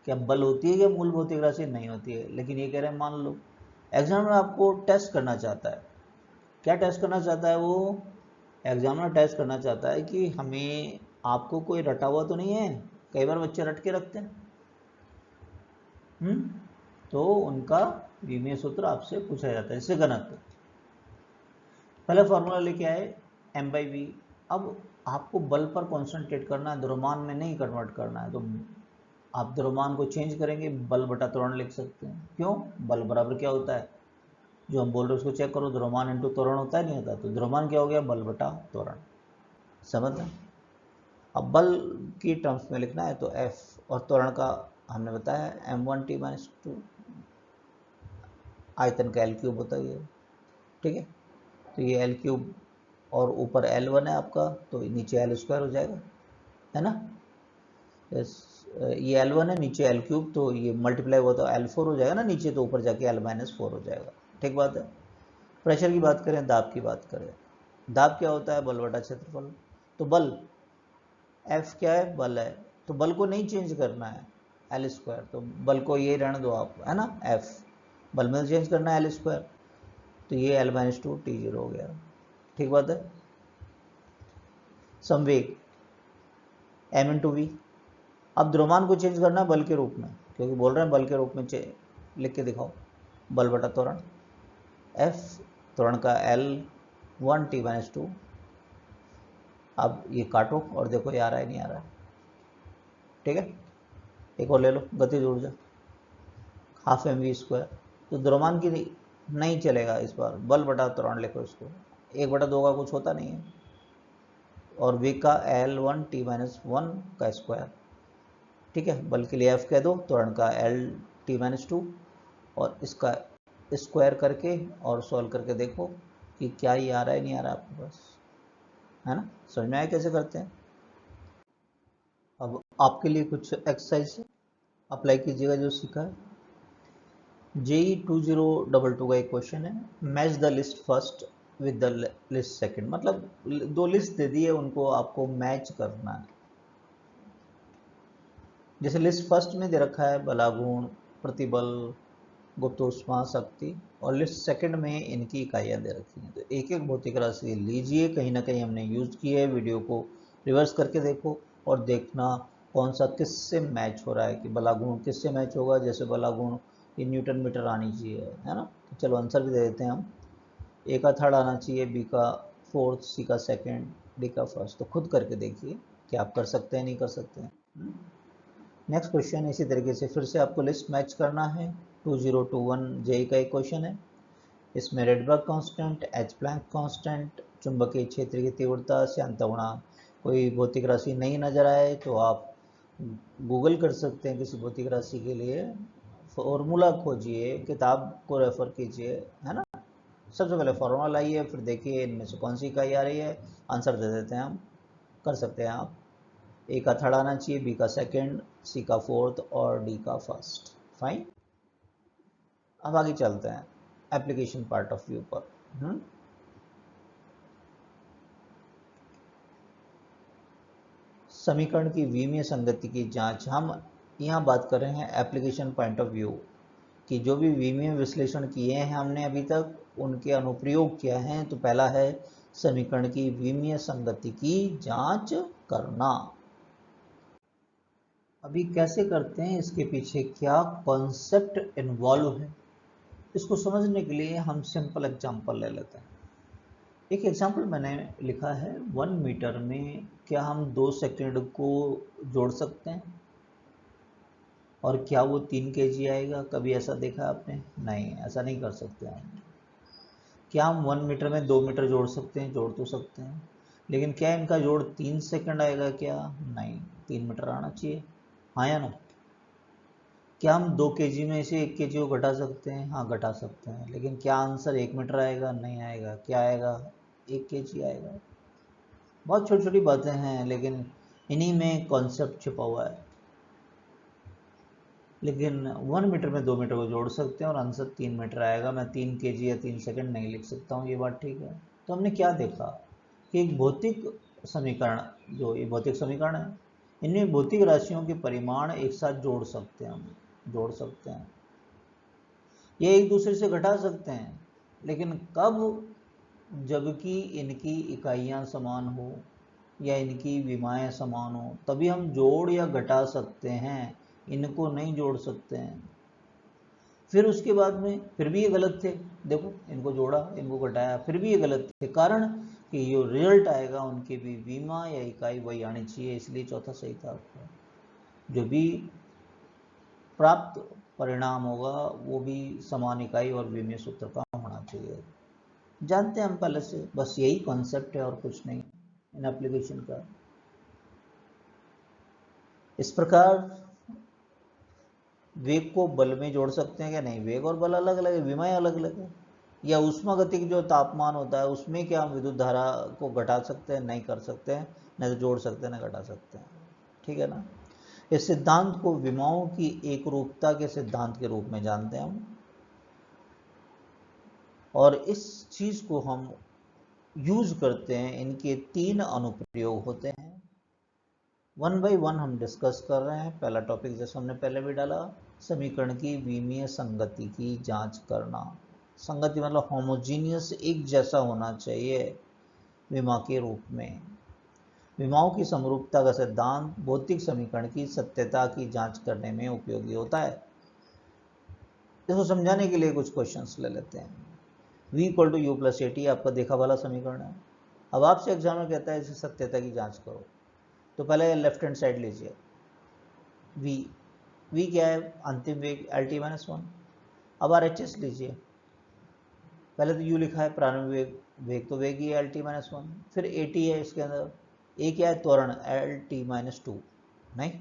क्या बल होती है क्या मूल भौतिक राशि? नहीं होती है, लेकिन ये कह रहे हैं मान लो। एग्जामिनर आपको टेस्ट करना चाहता है। क्या टेस्ट करना चाहता है वो? एग्जामिनर टेस्ट करना चाहता है कि हमें आपको कोई रटा हुआ तो नहीं है। कई बार बच्चे रट के रखते हैं। तो उनका विमेय सूत्र आपसे पूछा जाता है, इससे घनत्व। पहले फॉर्मूला लेके आए m बाई वी। अब आपको बल पर कॉन्सेंट्रेट करना है, द्रव्यमान में नहीं कन्वर्ट करना है, तो आप द्रव्यमान को चेंज करेंगे, बल बटा त्वरण लिख सकते हैं। क्यों? बल बराबर क्या होता है, जो हम बोल रहे हैं उसको चेक करो, द्रव्यमान इंटू त्वरण होता है, नहीं होता? तो द्रव्यमान क्या हो गया, बल बटा त्वरण। समझ लें। अब बल की टर्म्स में लिखना है तो F, और त्वरण का हमने बताया m1T-2, आयतन का L क्यूब होता है। ठीक है, तो ये L क्यूब और ऊपर L1 है आपका, तो नीचे L स्क्वायर हो जाएगा, है ना। ये L1 है, नीचे L क्यूब, तो ये मल्टीप्लाई हुआ तो L4 हो जाएगा ना नीचे, तो ऊपर जाके L-4 हो जाएगा। ठीक बात है। प्रेशर की बात करें, दाब की बात करें, दाब क्या होता है, बल बटा क्षेत्रफल। तो बल F क्या है, बल है, तो बल को नहीं चेंज करना है, L स्क्वायर, तो बल को ये रहने दो आप, है ना। F बल में चेंज करना है L स्क्वायर, तो ये L-2 T0 हो गया। ठीक बात है। संवेग m इंटू वी। अब द्रव्यमान को चेंज करना है बल के रूप में, क्योंकि बोल रहे हैं बल के रूप में लिख के दिखाओ, बल बटा त्वरण। F त्वरण का L1T-2। अब ये काटो और देखो ये आ रहा है नहीं आ रहा है। ठीक है, एक और ले लो, गतिज ऊर्जा हाफ एम वी स्क्वायर। तो द्रव्यमान की नहीं चलेगा इस बार, बल बटा त्वरण लिखो इसको, 1/2 का कुछ होता नहीं है, और वी का L1T-1 का स्क्वायर। ठीक है, बल के लिए F कह दो, त्वरण का L-T-2, और इसका स्क्वायर करके और सॉल्व करके देखो कि क्या ये आ रहा है नहीं आ रहा है आपके पास, है ना। समझ में आया कैसे करते हैं। अब आपके लिए कुछ एक्सरसाइज अप्लाई कीजिएगा जो सीखा है। जेई 2022 का एक क्वेश्चन है, match the list first with the list second. मतलब 2 लिस्ट दे दी है, उनको आपको मैच करना है। जैसे लिस्ट फर्स्ट में दे रखा है बलागुण, प्रतिबल, गुप्त ऊष्मा शक्ति, और लिस्ट सेकंड में इनकी इकाइयाँ दे रखी हैं। तो एक एक भौतिक राशि लीजिए, कहीं ना कहीं हमने यूज की है, वीडियो को रिवर्स करके देखो और देखना कौन सा किससे मैच हो रहा है, कि बलागुण किससे मैच होगा। जैसे बलागुण ये न्यूटन मीटर आनी चाहिए, है ना। तो चलो आंसर भी दे देते हैं हम। ए का थर्ड आना चाहिए, बी का फोर्थ, सी का सेकेंड, डी का फर्स्ट। तो खुद करके देखिए कि आप कर सकते हैं नहीं कर सकते हैं। नेक्स्ट क्वेश्चन इसी तरीके से फिर से आपको लिस्ट मैच करना है। 2021 जेई का एक क्वेश्चन है। इसमें Rydberg constant, H Planck constant, चुंबकीय क्षेत्र की तीव्रता, श्यानता गुणांक, कोई भौतिक राशि नहीं नजर आए तो आप गूगल कर सकते हैं किसी भौतिक राशि के लिए, फॉर्मूला खोजिए, किताब को रेफर कीजिए, है ना। सबसे पहले फॉर्मूला लाइए, फिर देखिए इनमें से कौन सी इकाई आ रही है, आंसर दे देते हैं हम। कर सकते हैं आप। ए का थर्ड आना चाहिए, बी का सेकंड, सी का फोर्थ और डी का फर्स्ट। फाइन। अब आगे चलते हैं एप्लीकेशन पार्ट ऑफ व्यू पर। समीकरण की विमीय संगति की जांच। हम यहाँ बात कर रहे हैं एप्लीकेशन पॉइंट ऑफ व्यू कि जो भी विमीय विश्लेषण किए हैं हमने अभी तक, उनके अनुप्रयोग क्या हैं। तो पहला है समीकरण की विमीय संगति की जांच करना। अभी कैसे करते हैं, इसके पीछे क्या कॉन्सेप्ट इन्वॉल्व है, इसको समझने के लिए हम सिंपल एग्जांपल ले लेते हैं। एक एग्जांपल मैंने लिखा है, 1 मीटर में क्या हम 2 सेकंड को जोड़ सकते हैं और क्या वो 3 kg आएगा। कभी ऐसा देखा आपने? नहीं, ऐसा नहीं कर सकते हम। क्या हम 1 मीटर में 2 मीटर जोड़ सकते हैं? जोड़ तो सकते हैं, लेकिन क्या इनका जोड़ 3 सेकंड आएगा क्या? नहीं, 3 मीटर आना चाहिए। हाँ या ना? क्या हम 2 kg में से 1 kg को घटा सकते हैं? हाँ, घटा सकते हैं, लेकिन क्या आंसर 1 मीटर आएगा? नहीं आएगा। क्या आएगा? 1 kg आएगा। बहुत छोटी छोटी बातें हैं, लेकिन इन्हीं में कॉन्सेप्ट छुपा हुआ है। लेकिन 1 मीटर में 2 मीटर को जोड़ सकते हैं और आंसर 3 मीटर आएगा। मैं 3 kg या 3 सेकंड नहीं लिख सकता हूँ, ये बात ठीक है। तो हमने क्या देखा कि एक भौतिक समीकरण, जो ये भौतिक समीकरण है, इनमें भौतिक राशियों के परिमाण एक साथ जोड़ सकते हैं, हम जोड़ सकते हैं, ये एक दूसरे से घटा सकते हैं, लेकिन कब? जबकि इनकी इकाइयां समान हो या इनकी विमाएं समान हो, तभी हम जोड़ या घटा सकते हैं, इनको नहीं जोड़ सकते हैं। फिर उसके बाद में फिर भी ये गलत थे, देखो इनको जोड़ा इनको घटाया, फिर भी ये गलत थे। कारण कि जो रिजल्ट आएगा उनकी भी विमा या इकाई वही आनी चाहिए, इसलिए चौथा सही था आपका। जो भी प्राप्त परिणाम होगा वो भी समान इकाई और विमीय सूत्र का होना चाहिए। जानते हैं हम पहले से, बस यही कॉन्सेप्ट है और कुछ नहीं इन एप्लीकेशन का। इस प्रकार वेग को बल में जोड़ सकते हैं क्या? नहीं, वेग और बल अलग अलग है, विमाएं अलग अलग है। या उष्मागतिक जो तापमान होता है उसमें क्या हम विद्युत धारा को घटा सकते हैं? नहीं कर सकते हैं, नहीं तो जोड़ सकते हैं ना घटा सकते हैं। ठीक है ना। इस सिद्धांत को विमाओं की एक रूपता के सिद्धांत के रूप में जानते हैं हम, और इस चीज को हम यूज करते हैं। इनके 3 अनुप्रयोग होते हैं। 1 बाई 1 हम डिस्कस कर रहे हैं। पहला टॉपिक जैसे हमने पहले भी डाला, समीकरण की विमीय संगति की जांच करना। संगति मतलब होमोजीनियस, एक जैसा होना चाहिए विमा के रूप में। विमाओं की समरूपता का सिद्धांत भौतिक समीकरण की सत्यता की जांच करने में उपयोगी होता है। इसको समझाने के लिए कुछ क्वेश्चंस ले लेते हैं। v equal to u plus a t आपका देखा वाला समीकरण है। अब आपसे एग्जामिनर कहता है इसे सत्यता की जांच करो, तो पहले लेफ्ट हैंड साइड लीजिए। v क्या है? अंतिम वेग एल टी माइनस वन। अब आर एच एस लीजिए। पहले तो u लिखा है प्रारंभिक वेग, वेग तो वेग ही है एल टी माइनस वन। फिर ए टी है इसके अंदर, ए क्या है? त्वरण, एल टी माइनस टू। नहीं,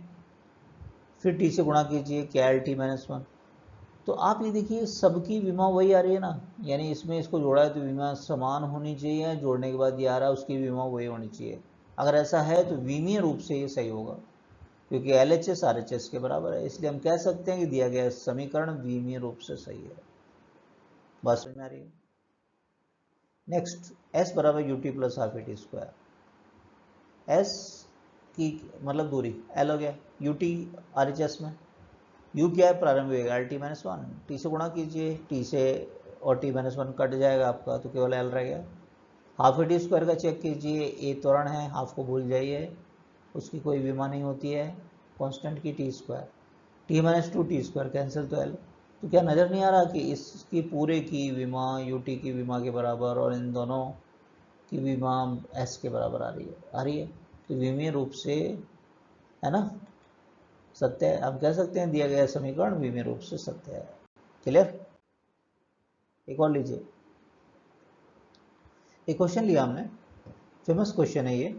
फिर टी से गुणा कीजिए, क्या? L T minus one. तो आप ये देखिए सबकी विमा वही आ रही है ना, यानी इसमें इसको जोड़ा है तो विमा समान होनी चाहिए, जोड़ने के बाद ये आ रहा है उसकी विमा वही होनी चाहिए। अगर ऐसा है तो विमीय रूप से ये सही होगा, क्योंकि L H S R H S के बराबर है, इसलिए हम कह सकते हैं कि दिया गया समीकरण विमीय रूप से सही है। बात समझ में आ रही है? नेक्स्ट, एस बराबर U T plus half A T square. S की मतलब दूरी, एल हो गया, U T R H S में, यू क्या है? प्रारंभिक वेग L T minus one. T से गुणा कीजिए, टी से और टी माइनस वन कट जाएगा आपका, तो केवल एल रह गया। हाफ ए टी स्क्वायर का चेक कीजिए, ए त्वरण है, हाफ को भूल जाइए, उसकी कोई विमा नहीं होती है, कांस्टेंट की T square, T minus two T square cancel, तो एल। तो क्या नज़र नहीं आ रहा कि इसकी पूरे की विमा यू टी की विमा के बराबर और इन दोनों की विमा एस के बराबर आ रही है? आ रही है। तो विमीय रूप से, है ना, सत्य है। हम कह सकते हैं दिया गया समीकरण विमीय रूप से सत्य है। क्लियर? एक और लीजिए, एक क्वेश्चन लिया हमने, फेमस क्वेश्चन है ये,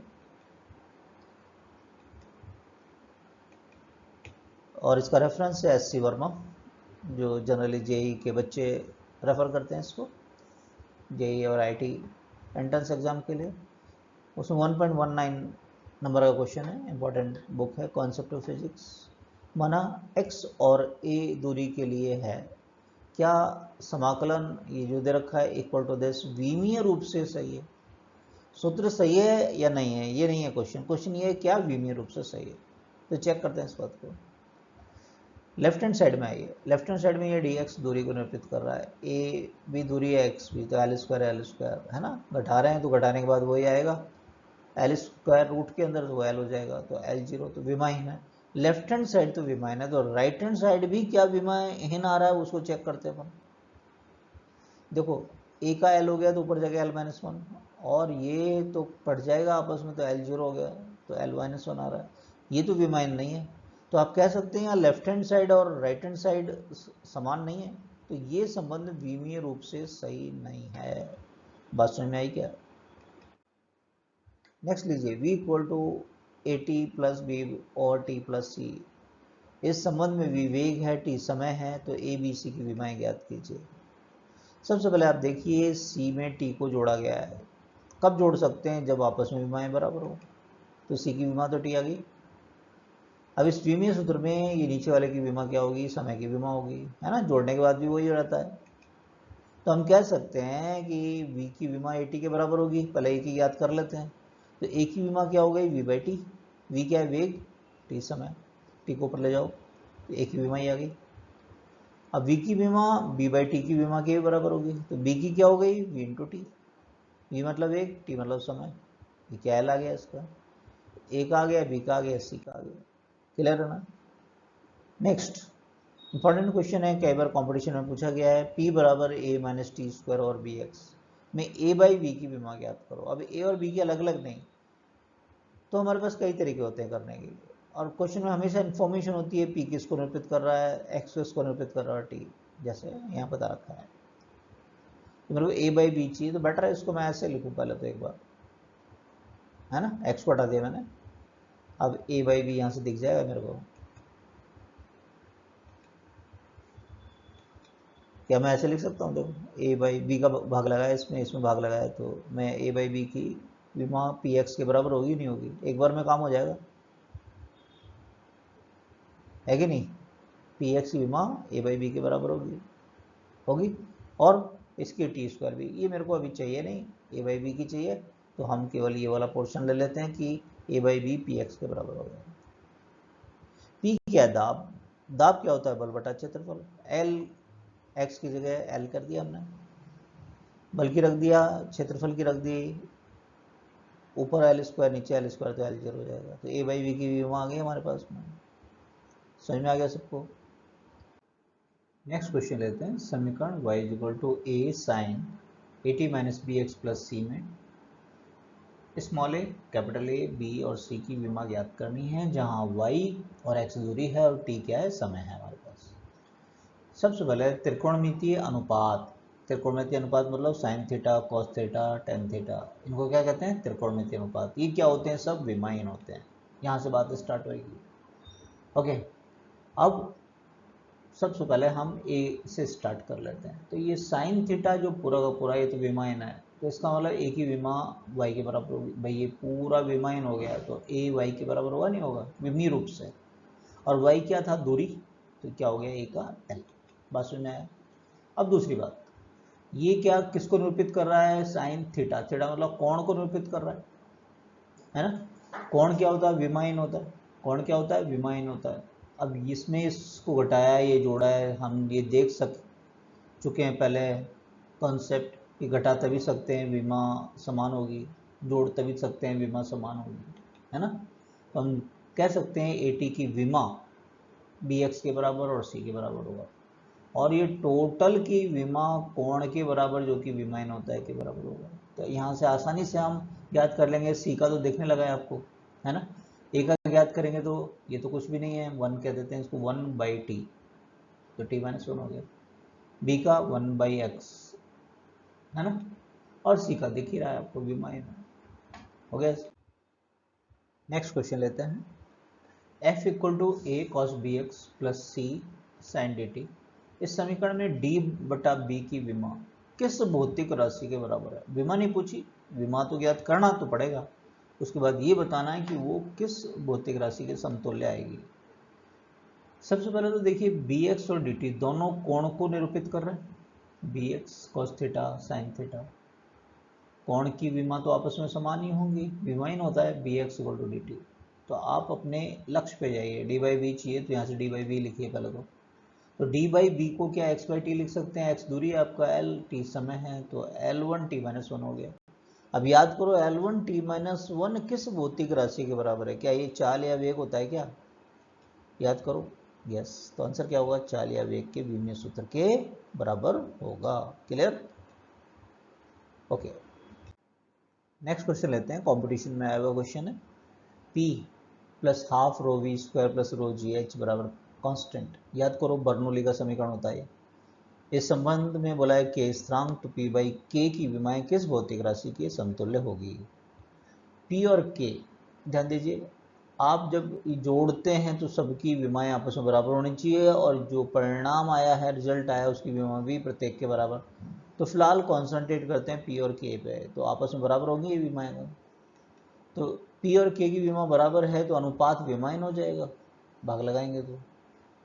और इसका रेफरेंस है एससी वर्मा, जो जनरली जेई के बच्चे रेफर करते हैं इसको, जेई और आईटी एंट्रेंस एग्जाम के लिए। उसमें 1.19 नंबर का क्वेश्चन है, इंपॉर्टेंट बुक है, कॉन्सेप्ट ऑफ फिजिक्स। माना x और a दूरी के लिए है, क्या समाकलन ये जो दे रखा है इक्वल टू दिस विमीय रूप से सही है? सूत्र सही है या नहीं है, ये नहीं है क्वेश्चन। क्वेश्चन ये है क्या विमीय रूप से सही है। तो चेक करते हैं इस बात को। लेफ्ट हैंड साइड में आइए, लेफ्ट हैंड साइड में ये dx दूरी को निरूपित कर रहा है, a भी दूरी है x भी, तो एल स्क्वायर है ना, घटा रहे हैं तो घटाने के बाद वही आएगा, एल स्क्वायर रूट के अंदर तो एल हो जाएगा, तो L0 तो विमाहीन है। लेफ्ट हैंड साइड तो विमाहीन है, तो राइट हैंड साइड भी क्या विमाहीन आ रहा है उसको चेक करते हैं अपन। देखो a का l हो गया तो ऊपर जाके l-1, और ये तो पड़ जाएगा आपस में, तो L0 हो गया तो l-1 आ रहा है, ये तो विमाहीन नहीं है। तो आप कह सकते हैं यहाँ लेफ्ट हैंड साइड और राइट हैंड साइड समान नहीं है, तो ये संबंध विमीय रूप से सही नहीं है। बात समझ में आई क्या? नेक्स्ट लीजिए, v equal to a t plus b और टी प्लस सी। इस संबंध में v वेग है, t समय है, तो ए बी सी की विमाएं ज्ञात कीजिए। सबसे पहले आप देखिए c में t को जोड़ा गया है। कब जोड़ सकते हैं? जब आपस में विमाएं बराबर हो। तो c की विमा तो t आ गई। अब इस विमीय सूत्र में ये नीचे वाले की विमा क्या होगी? समय की विमा होगी, है ना, जोड़ने के बाद भी वही रहता है। तो हम कह सकते हैं कि v की विमा ए टी के बराबर होगी। पहले ए की याद कर लेते हैं, तो ए की विमा क्या हो गई? v by T. v क्या है? वेग, t समय, t को ऊपर ले जाओ तो ए की विमा ही आ गई। अब v की विमा b बाई टी की विमा के बराबर होगी, तो b की क्या हो गई? v into T. v मतलब वेग, t मतलब समय, ये क्या एल आ गया इसका, ए का आ गया, बी का आ गया, सी का आ गया। क्लियर है ना? नेक्स्ट इंपॉर्टेंट क्वेश्चन है, कई बार कंपटीशन में पूछा गया है, p बराबर a माइनस टी स्क्वायर और बी एक्स में a बाई बी की विमा ज्ञात करो। अब a और b की अलग अलग नहीं, तो हमारे पास कई तरीके होते हैं करने के लिए, और क्वेश्चन में हमेशा इन्फॉर्मेशन होती है p किसको निरूपित कर रहा है, x किसको निरूपित कर रहा है, t, जैसे यहाँ बता रखा है। तो मेरे को a बाई बी चाहिए, तो बेटर है इसको मैं ऐसे लिखूँ पहले तो एक बार, है ना, x को हटा दिया मैंने, अब a बाई बी यहाँ से दिख जाएगा मेरे को। क्या मैं ऐसे लिख सकता हूँ? देखो a बाई बी का भाग लगाया इसमें, इसमें भाग लगाया, तो मैं a बाई बी की विमा पी एक्स के बराबर होगी नहीं होगी? एक बार में काम हो जाएगा, है कि नहीं? पी एक्स की विमा a बाई बी के बराबर होगी, और इसकी टी स्क्वायर भी, ये मेरे को अभी चाहिए नहीं, a बाई बी की चाहिए, तो हम केवल ये वाला पोर्शन ले लेते हैं कि a by b p x के बराबर हो गया। p क्या है? दाब। दाब क्या होता है? बल बटा क्षेत्रफल। l x की जगह l कर दिया हमने, बल की रख दिया, क्षेत्रफल की रख दी, ऊपर एल स्क्वायर नीचे एल स्क्वायर, तो एल 0 हो जाएगा। तो ए बाई बी की विमा आ गई हमारे पास में। समझ में आ गया सबको? नेक्स्ट क्वेश्चन लेते हैं, समीकरण y is equal to A sine A T minus B X plus C में small A, capital A, B और सी की विमा ज्ञात करनी है, जहां y और x दूरी है और t क्या है? समय है हमारे पास। सबसे पहले त्रिकोणमितीय अनुपात। त्रिकोणमितीय अनुपात मतलब sine theta, cos theta, tan theta, इनको क्या कहते हैं? त्रिकोणमितीय अनुपात। ये क्या होते हैं? सब विमाहीन होते हैं। यहाँ से बात स्टार्ट होगी। ओके, अब सबसे पहले हम ए से स्टार्ट कर लेते हैं। तो ये साइन थीटा जो पूरा का पूरा, ये तो विमाहीन है, तो इसका मतलब ए की विमा वाई के बराबर होगी। भाई ये पूरा विमाहीन हो गया, तो ए वाई के बराबर होगा नहीं होगा? विमीय रूप से। और वाई क्या था? दूरी, तो क्या हो गया? ए का एल। बात समझ में आया? अब दूसरी बात, ये क्या किसको निरूपित कर रहा है? Sine theta. थीटा मतलब कोण को निरूपित कर रहा है ना? कोण क्या होता है? विमाहीन होता है। कोण क्या होता है? विमाहीन होता है। अब इसमें इसको घटाया, ये जोड़ा है, हम ये देख चुके हैं पहले कॉन्सेप्ट कि घटा तभी सकते हैं विमा समान होगी, जोड़ तभी सकते हैं विमा समान होगी, है ना? तो हम कह सकते हैं ए टी की विमा बी एक्स के बराबर और सी के बराबर होगा, और ये टोटल की विमा कोण के बराबर, जो कि विमाहीन होता है, के बराबर होगा। तो यहाँ से आसानी से हम याद कर लेंगे। सी का तो देखने लगा है आपको, है ना? ए का ज्ञात करेंगे तो ये तो कुछ भी नहीं है, 1 कह देते हैं इसको, 1/t, तो t माइनस 1 हो गया। b का 1/x है ना, और c का दिख ही रहा है आपको, v माइनस हो गया। नेक्स्ट क्वेश्चन लेते हैं, f equal to a cos bx plus c sin dt। इस समीकरण में d बटा b की विमा किस भौतिक राशि के बराबर है। विमा नहीं पूछी, विमा तो ज्ञात करना तो पड़ेगा, उसके बाद ये बताना है कि वो किस भौतिक राशि के समतुल्य आएगी। सबसे पहले तो देखिए bx और dt दोनों कोण को निरूपित कर रहे हैं, bx cos theta sin theta, कोण की विमा तो आपस में समान ही होंगी, विमाइन होता है bx इक्वल टू dt। तो आप अपने लक्ष्य पे जाइए, डी बाई बी चाहिए तो यहाँ से डी बाई बी लिखिए पहले तो डी बाई बी को क्या x बाई टी लिख सकते हैं, x दूरी है आपका, l t समय है, तो l1 t माइनस 1 हो गया। अब याद करो l1 t माइनस 1 किस भौतिक राशि के बराबर है, क्या ये चाल या वेग होता है क्या, याद करो, यस, तो आंसर क्या होगा, चाल या वेग के विमीय सूत्र के बराबर होगा। Clear, okay. नेक्स्ट क्वेश्चन लेते हैं, कंपटीशन में आया हुआ क्वेश्चन है, P plus half rho v square plus rho g h बराबर कांस्टेंट। याद करो बर्नौली का समीकरण होता है। इस संबंध में बोला है कि स्थिरांक तो P बाई K की विमाएं किस भौतिक राशि के समतुल्य होगी। P और K ध्यान दीजिए, आप जब जोड़ते हैं तो सबकी विमाएं आपस में बराबर होनी चाहिए, और जो परिणाम आया है, रिजल्ट आया, उसकी विमा भी प्रत्येक के बराबर। तो फिलहाल कॉन्सेंट्रेट करते हैं P और K पे, तो आपस में बराबर होंगी ये विमाएं। तो P और K की विमा बराबर है तो अनुपात विमाहीन हो जाएगा, भाग लगाएंगे तो।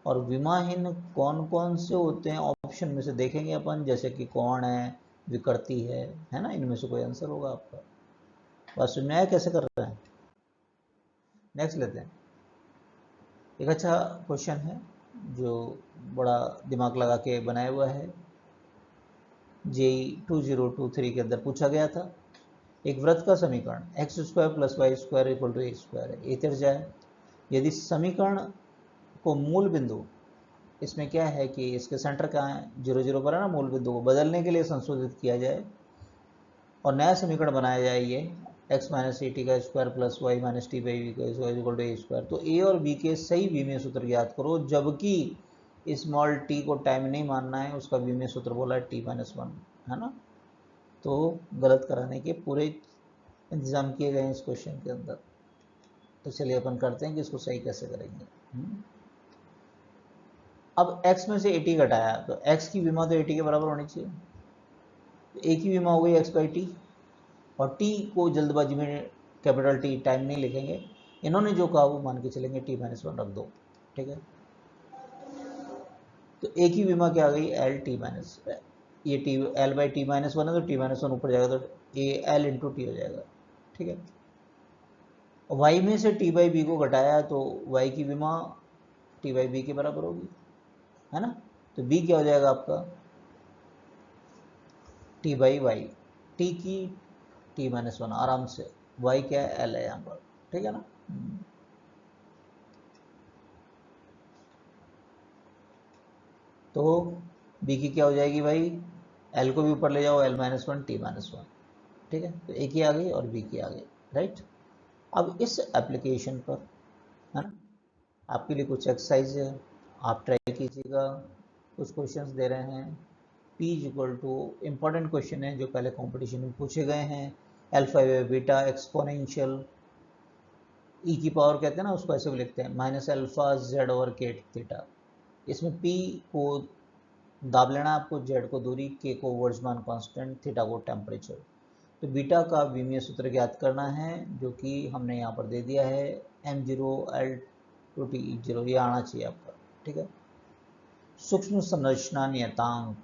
और विमाहीन कौन कौन से होते हैं ऑप्शन में से देखेंगे अपन, जैसे कि कौन है, विकृति है ना, इनमें से कोई आंसर होगा आपका। बस न्याय कैसे कर रहे हैं। नेक्स्ट लेते हैं, एक अच्छा क्वेश्चन है जो बड़ा दिमाग लगा के बनाया हुआ है, JEE 2023 के अंदर पूछा गया था। एक वृत्त का समीकरण x square plus y square equal to A square है, ये त्रिज्या है। यदि समीकरण को मूल बिंदु, इसमें क्या है कि इसके सेंटर कहाँ है, 0 0 पर है ना, मूल बिंदु को बदलने के लिए संशोधित किया जाए और नया समीकरण बनाया जाए, ये एक्स माइनस ए टी का square plus Y minus T by V का square equal to A square. तो ए और बी के सही विमीय सूत्र ज्ञात करो, जबकि स्मॉल टी को टाइम नहीं मानना है, उसका विमीय सूत्र बोला है टी माइनस 1, है ना। तो गलत कराने के पूरे इंतजाम किए गए हैं इस क्वेश्चन के अंदर। तो चलिए अपन करते हैं कि इसको सही कैसे करेंगे। अब x में से 80 घटाया तो x की विमा तो 80 के बराबर होनी चाहिए, तो a की विमा हो गई x बाई टी, और t को जल्दबाजी में कैपिटल T टाइम नहीं लिखेंगे, इन्होंने जो कहा वो मान के चलेंगे, t माइनस 1 रख दो, ठीक है। तो a की विमा क्या आ गई, एल टी माइनस, ये T L by T minus 1 है तो t माइनस 1 ऊपर जाएगा तो ए एल इंटू टी हो जाएगा, ठीक है। y में से t बाई बी को घटाया तो y की विमा t बाई बी के बराबर होगी, है ना। तो b क्या हो जाएगा आपका, t बाई वाई, t की t माइनस 1 आराम से, y क्या है, l है यहाँ पर, ठीक है ना। तो b की क्या हो जाएगी भाई, l को भी ऊपर ले जाओ, l माइनस 1 t माइनस 1, ठीक है। तो a की आ गई और b की आ गई, राइट। अब इस एप्लीकेशन पर, है ना, आपके लिए कुछ एक्सरसाइज है, आप ट्राई कीजिएगा। कुछ क्वेश्चंस दे रहे हैं, P equal to, important question है जो पहले कंपटीशन में पूछे गए हैं, अल्फा बीटा एक्सपोनेंशियल e की पावर कहते हैं ना, उसको ऐसे भी लिखते हैं minus alpha z over k theta. इसमें P को दाब लेना आपको, जेड को दूरी, के को वर्जमान कांस्टेंट, थीटा को टेम्परेचर। तो बीटा का विमीय सूत्र ज्ञात करना है, जो कि हमने यहाँ पर दे दिया है, m0 l2 t0, ये आना चाहिए आपका, ठीक है। सूक्ष्म संरचना नियतांक,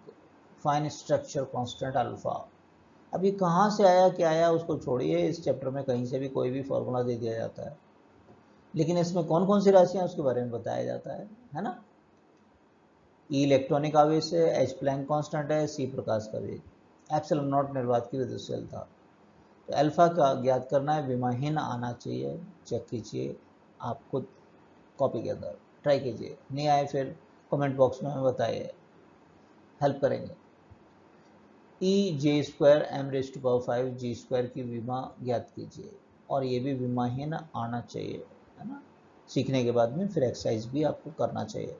फाइन स्ट्रक्चर कांस्टेंट अल्फा। अब ये कहाँ से आया क्या आया उसको छोड़िए, इस चैप्टर में कहीं से भी कोई भी फॉर्मूला दे दिया जाता है, लेकिन इसमें कौन कौन सी राशियाँ उसके बारे में बताया जाता है ना। ई इलेक्ट्रॉनिक आवेश है, एच प्लैंक कांस्टेंट है, सी प्रकाश का वेग, एप्सिलॉन नॉट निर्वात की गतिशीलता। तो अल्फा का ज्ञात करना है, विमाहीन आना चाहिए, चेक कीजिए, आप खुद कॉपी के अंदर ट्राई कीजिए, नहीं आए फिर कमेंट बॉक्स में हमें बताइए, हेल्प करेंगे। E J square M raise to power 5 G square की विमा ज्ञात कीजिए, और ये भी विमाहीन आना चाहिए, है ना। सीखने के बाद में फिर एक्सरसाइज भी आपको करना चाहिए।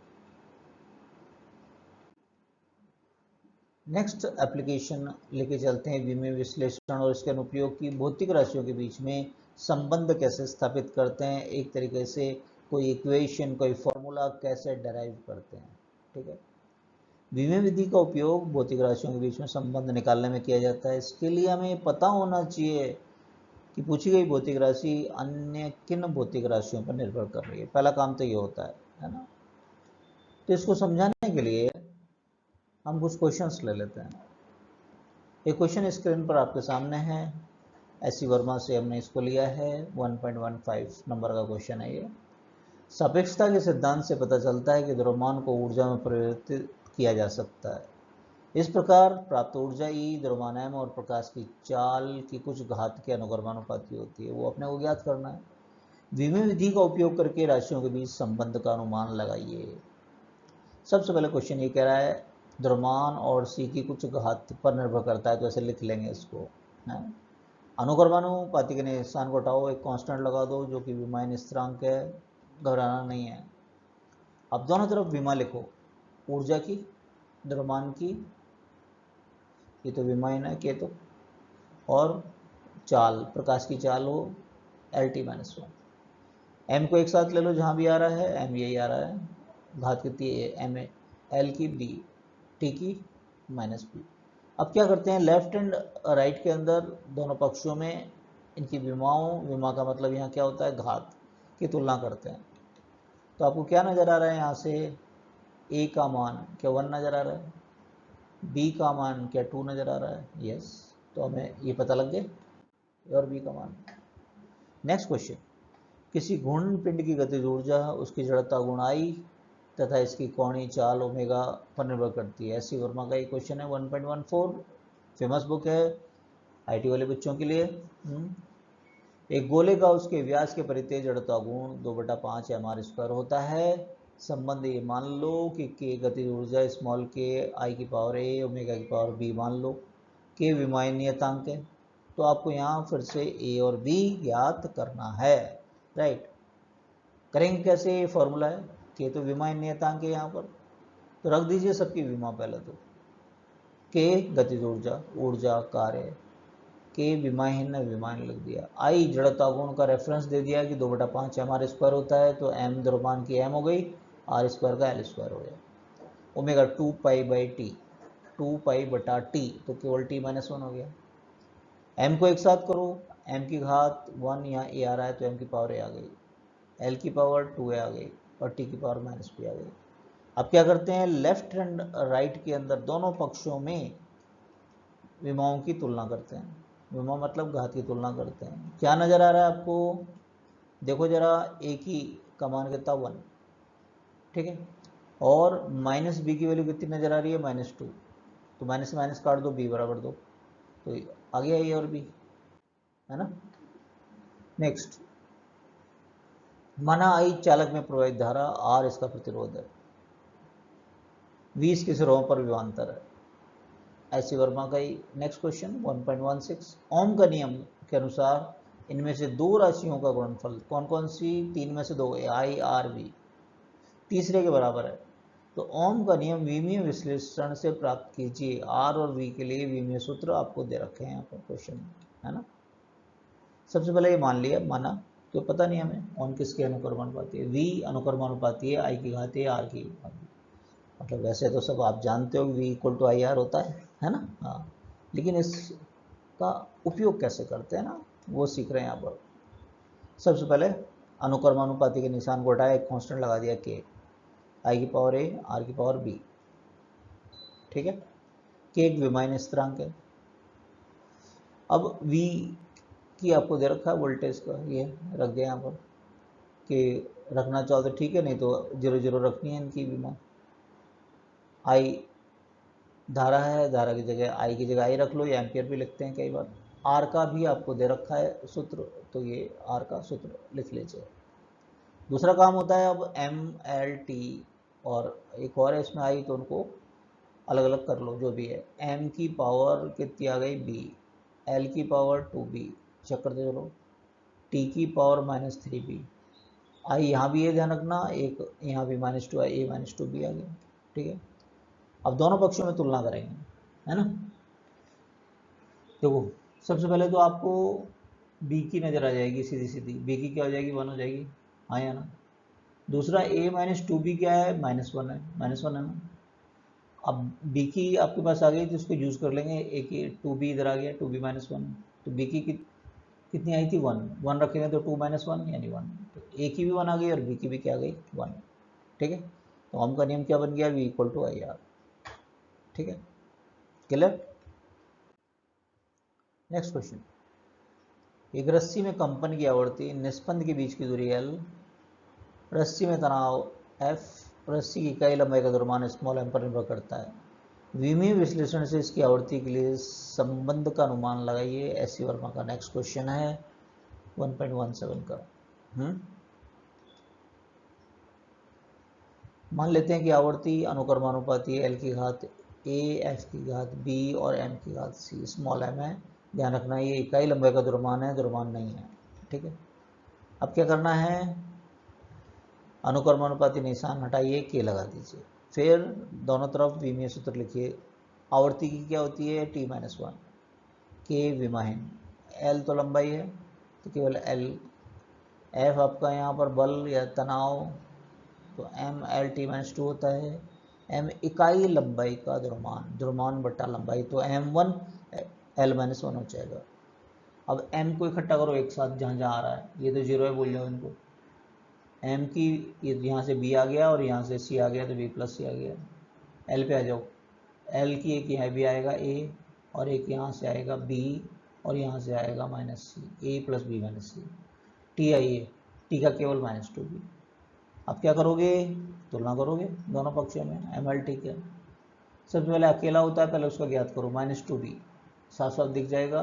नेक्स्ट एप्लीकेशन लेके चलते हैं विमीय विश्लेषण और इसके अनुप्रयोग की। भौतिक राशियों के बीच में संबंध कैसे स्थापित करते हैं, एक तरीके से कोई इक्वेशन, कोई फॉर्मूला कैसे डराइव करते हैं। ठीक है, विमीय विधि का उपयोग भौतिक राशियों के बीच में संबंध निकालने में किया जाता है। इसके लिए हमें पता होना चाहिए कि पूछी गई भौतिक राशि अन्य किन भौतिक राशियों पर निर्भर कर रही है। पहला काम तो ये होता है ना। तो इसको समझाने के लिए हम कुछ क्वेश्चंस ले लेते हैं। एक क्वेश्चन स्क्रीन पर आपके सामने है, एस सी वर्मा से हमने इसको लिया है, 1.15 नंबर का क्वेश्चन है ये। सापेक्षता के सिद्धांत से पता चलता है कि द्रव्यमान को ऊर्जा में परिवर्तित किया जा सकता है। इस प्रकार प्राप्त ऊर्जा ई द्रव्यमान m और प्रकाश की चाल की कुछ घात के अनुक्रमानुपाती होती है। वो अपने को ज्ञात करना है। विमीय विधि का उपयोग करके राशियों के बीच संबंध का अनुमान लगाइए। सबसे पहले क्वेश्चन ये कह रहा है द्रव्यमान और सी की कुछ घात पर निर्भर करता है, तो ऐसे लिख लेंगे इसको। अनुक्रमानुपाती के निशान को हटाओ, एक कांस्टेंट लगा दो जो कि विमायन स्थिरांक है, घबराना नहीं है। अब दोनों तरफ विमा लिखो, ऊर्जा की, द्रव्यमान की, ये तो विमायन है के तो, और चाल, प्रकाश की चाल हो L(t-1). एम को एक साथ ले लो, जहाँ भी आ रहा है एम यही आ रहा है, घात कितनी है एम ए, एल की बी, टी की माइनस बी। अब क्या करते हैं, लेफ्ट एंड राइट के अंदर दोनों पक्षों में इनकी विमाओं, विमा का मतलब यहाँ क्या होता है, घात की तुलना करते हैं। तो आपको क्या नज़र आ रहा है यहाँ से, ए का मान क्या 1 नज़र आ रहा है, बी का मान क्या 2 नज़र आ रहा है, यस। तो हमें ये पता लग गया और बी का मान। नेक्स्ट क्वेश्चन, किसी घूर्णन पिंड की गतिज ऊर्जा उसकी जड़ता गुण आई तथा इसकी कोणीय चाल ओमेगा पर निर्भर करती है। एस.सी. वर्मा का ये क्वेश्चन है, 1.14 फेमस बुक है आईटी वाले बच्चों के लिए। एक गोले का उसके व्यास के परिधि जड़ता गुण 2/5 mr² होता है। संबंध ये मान लो कि के गतिज ऊर्जा स्मॉल के आई की पावर ए ओमेगा की पावर बी मान लो, के विमायन नियतांक है। तो आपको यहाँ फिर से ए और बी ज्ञात करना है, राइट। करेंगे कैसे, ये फॉर्मूला है, के तो विमायन नियतांक है यहाँ पर, तो रख दीजिए सबकी विमा पहले तो। के गतिज ऊर्जा, ऊर्जा कार्य, के विमायन विमायन लिख दिया। आई जड़ता गुण का रेफरेंस दे दिया कि 2/5 mr² होता है, तो एम द्रव्यमान की एम हो गई, r² का l² हो गया, ओमेगा 2π/t, 2π/t, तो केवल t-1 हो गया। एम को एक साथ करो, एम की घात 1, यहाँ ए आ रहा है तो एम की पावर ए आ गई, एल की पावर 2a आ गई और टी की पावर -p आ गई। अब क्या करते हैं, लेफ्ट एंड राइट के अंदर दोनों पक्षों में विमाओं की तुलना करते हैं। विमा मतलब घात की तुलना करते हैं। क्या नज़र आ रहा है आपको, देखो जरा, ए की का मान कितना 1, ठीक है, और माइनस बी की वैल्यू कितनी नज़र आ रही है, -2, तो माइनस माइनस काट दो, बी बराबर दो, तो आ गया ए और बी, है ना। नेक्स्ट, माना आई चालक में प्रवाहित धारा, आर इसका प्रतिरोध है, 20 की सिरों पर विभवांतर है। एस.सी. वर्मा का ही नेक्स्ट क्वेश्चन 1.16, ओम का नियम के अनुसार इनमें से दो राशियों का गुणनफल कौन कौन सी, 3 में से 2, आई आर बी, तीसरे के बराबर है। तो ओम का नियम विमीय विश्लेषण से प्राप्त कीजिए। आर और वी के लिए विमीय सूत्र आपको दे रखे हैं यहाँ पर क्वेश्चन, है ना। सबसे पहले ये मान लिया, माना, तो पता नहीं हमें ओम किसके अनुक्रमानुपाती है, वी अनुक्रमानुपाती है आई की घात है आर की घात। मतलब वैसे तो सब आप जानते हो V = IR होता है ना, हाँ, लेकिन इसका उपयोग कैसे करते हैं ना, वो सीख रहे हैं यहाँ पर। सबसे पहले अनुक्रमानुपाती के निशान को हटाया, एक कांस्टेंट लगा दिया के, आई की पावर ए आर की पावर बी, ठीक है। के एक विमायन स्थिरांक है। अब V की आपको दे रखा है वोल्टेज का, ये रख दिया यहाँ पर, कि रखना चाहो तो ठीक है, नहीं तो 0 रखनी है इनकी विमा। आई धारा है, धारा की जगह आई की जगह आई रख लो, या एम्पियर भी लिखते हैं कई बार। आर का भी आपको दे रखा है सूत्र, तो ये आर का सूत्र लिख लीजिए। दूसरा काम होता है अब एम एल टी, और एक और है इसमें आई, तो उनको अलग अलग कर लो जो भी है। एम की पावर कितनी आ गई बी, एल की पावर 2b, चेक करते चलो, टी की पावर -3b, आई यहाँ भी ये ध्यान रखना, एक यहाँ भी -2 आई, ए -2 भी आ गया, ठीक है। अब दोनों पक्षों में तुलना करेंगे, है ना। देखो सबसे पहले तो आपको बी की नज़र आ जाएगी, सीधी सीधी बी की क्या हो जाएगी, 1 हो जाएगी, हाँ या ना। दूसरा a -2b क्या है, -1 है, -1 है ना। अब b की आपके पास आ गई तो इसको यूज़ कर लेंगे, a की 2b इधर आ गया, 2b -1, तो b की कितनी आई थी, 1, 1 रखेंगे तो 2 -1 यानी 1, तो a की भी 1 आ गई और b की भी क्या आ गई, 1, ठीक है। तो हम का नियम क्या बन गया, v = IR, ठीक है, क्लियर। नेक्स्ट क्वेश्चन, एक रस्सी में कंपन की आवृत्ति, निस्पंद के बीच की दूरी L, रस्सी में तनाव F, रस्सी की इकाई लंबाई का द्रव्यमान स्मॉल m पर निर्भर करता है। विमीय विश्लेषण से इसकी आवृत्ति के लिए संबंध का अनुमान लगाइए, एस सी वर्मा का नेक्स्ट क्वेश्चन है 1.17 का। मान लेते हैं कि आवर्ती अनुक्रमानुपाती L की घात A, F की घात B और M की घात C, स्मॉल m है, ध्यान रखना ये इकाई लंबाई का द्रव्यमान है, द्रव्यमान नहीं है, ठीक है। अब क्या करना है, अनुक्रमानुपाती निशान हटाइए, K लगा दीजिए, फिर दोनों तरफ विमीय सूत्र लिखिए। आवर्ती की क्या होती है, T-1, K विमाहीन, L तो लंबाई है तो केवल L, F आपका यहाँ पर बल या तनाव, तो M/L/T-2 होता है, M इकाई लंबाई का द्रव्यमान, द्रव्यमान बटा लंबाई, तो M1 L-1 हो जाएगा। अब M को इकट्ठा करो एक साथ, जहाँ जहाँ आ रहा है, ये तो 0 है, बोल जाओ इनको। M की यहाँ से B आ गया और यहाँ से C आ गया, तो B + C आ गया। L पे आ जाओ, L की एक यहाँ भी आएगा A और एक यहाँ से आएगा B और यहाँ से आएगा -C, A + B - C, T आई है, T का केवल -2B। अब क्या करोगे, तुलना करोगे दोनों पक्षों में, ML ठीक है। सबसे पहले अकेला होता है, पहले उसका ज्ञात करो, -2b, साफ साफ दिख जाएगा,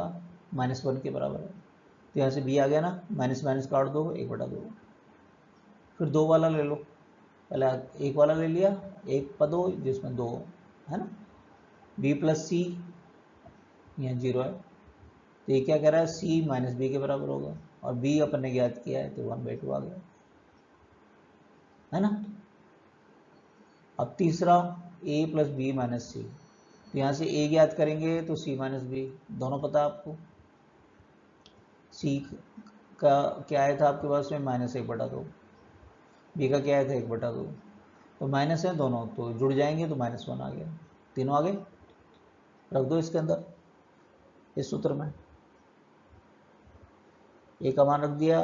-1 के बराबर है, तो यहाँ से b आ गया ना, माइनस माइनस काट दो, 1/2। फिर 2 वाला ले लो, पहले 1 वाला ले लिया, एक पद हो जिसमें 2 है ना, b + c, यहाँ 0 है, तो ये क्या कह रहा है, c -b के बराबर होगा, और b अपन ने ज्ञात किया है, तो 1/2 आ गया, है ना। अब तीसरा a + b - c, तो यहाँ से a ज्ञात करेंगे तो c - b, दोनों पता है आपको। c का क्या आया था आपके पास में, -1/2, b का क्या आया था, 1/2, तो माइनस है दोनों, तो जुड़ जाएंगे, तो -1 आ गया, तीनों आ गए, रख दो इसके अंदर, इस सूत्र में a का मान रख दिया,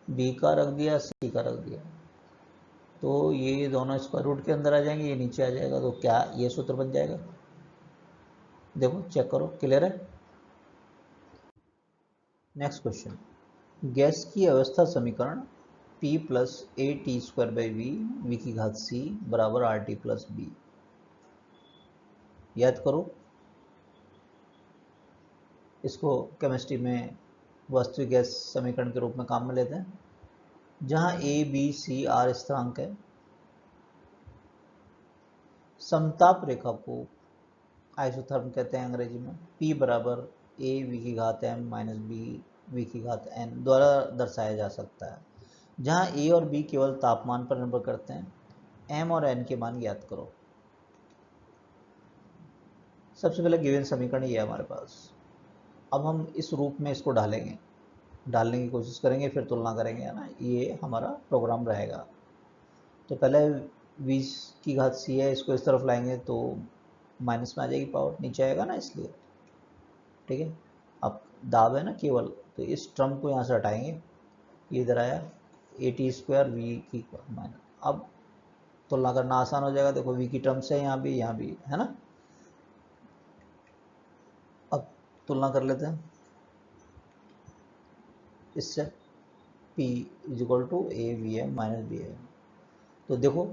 b का रख दिया, c का रख दिया, तो ये दोनों स्क्वायर रूट के अंदर आ जाएंगे, ये नीचे आ जाएगा, तो क्या ये सूत्र बन जाएगा, देखो चेक करो, क्लियर है। नेक्स्ट क्वेश्चन, गैस की अवस्था समीकरण P + AT² v की घात C बराबर RT + B, याद करो, इसको केमिस्ट्री में वास्तविक गैस समीकरण के रूप में काम में लेते हैं, जहां A, B, C, R स्थिरांक है। समताप रेखा को आइसोथर्म कहते हैं अंग्रेजी में। P बराबर A v की घात m - B v की घात n द्वारा दर्शाया जा सकता है, जहां A और B केवल तापमान पर निर्भर करते हैं। m और n के मान ज्ञात करो। सबसे पहले गिवन समीकरण ये है हमारे पास। अब हम इस रूप में इसको डालने की कोशिश करेंगे, फिर तुलना करेंगे, है ना, ये हमारा प्रोग्राम रहेगा। तो पहले v की घात c है, इसको इस तरफ लाएंगे तो माइनस में आ जाएगी पावर, नीचे आएगा ना, इसलिए ठीक है। अब दाब है ना केवल, तो इस टर्म को यहाँ से हटाएंगे, ये इधर आया, AT² v की माइनस। अब तुलना करना आसान हो जाएगा, देखो v की टर्म्स है यहाँ भी, है ना। अब तुलना कर लेते हैं इससे, P = AVm - BM, तो देखो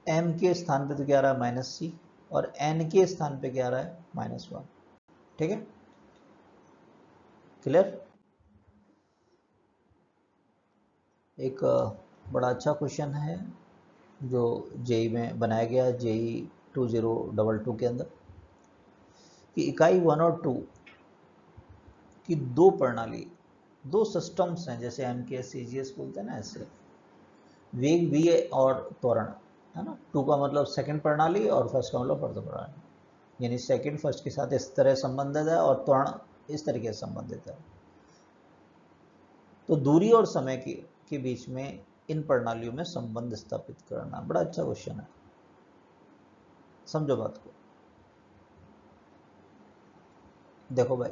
m के स्थान पे तो क्या आ रहा है, -c, और n के स्थान पे क्या आ रहा है, -1, ठीक है, क्लियर। एक बड़ा अच्छा क्वेश्चन है जो जेई में बनाया गया, जेई 2022 के अंदर, कि इकाई 1 और 2 की दो प्रणाली, दो सिस्टम्स हैं, जैसे MKS CGS बोलते हैं ना, ऐसे वेग v और त्वरण, है ना। टू का मतलब सेकंड प्रणाली और फर्स्ट का मतलब प्रथम प्रणाली, यानी सेकंड फर्स्ट के साथ इस तरह संबंधित है और त्वरण इस तरीके से संबंधित है। तो दूरी और समय के बीच में इन प्रणालियों में संबंध स्थापित करना बड़ा अच्छा क्वेश्चन है, समझो बात को। देखो भाई,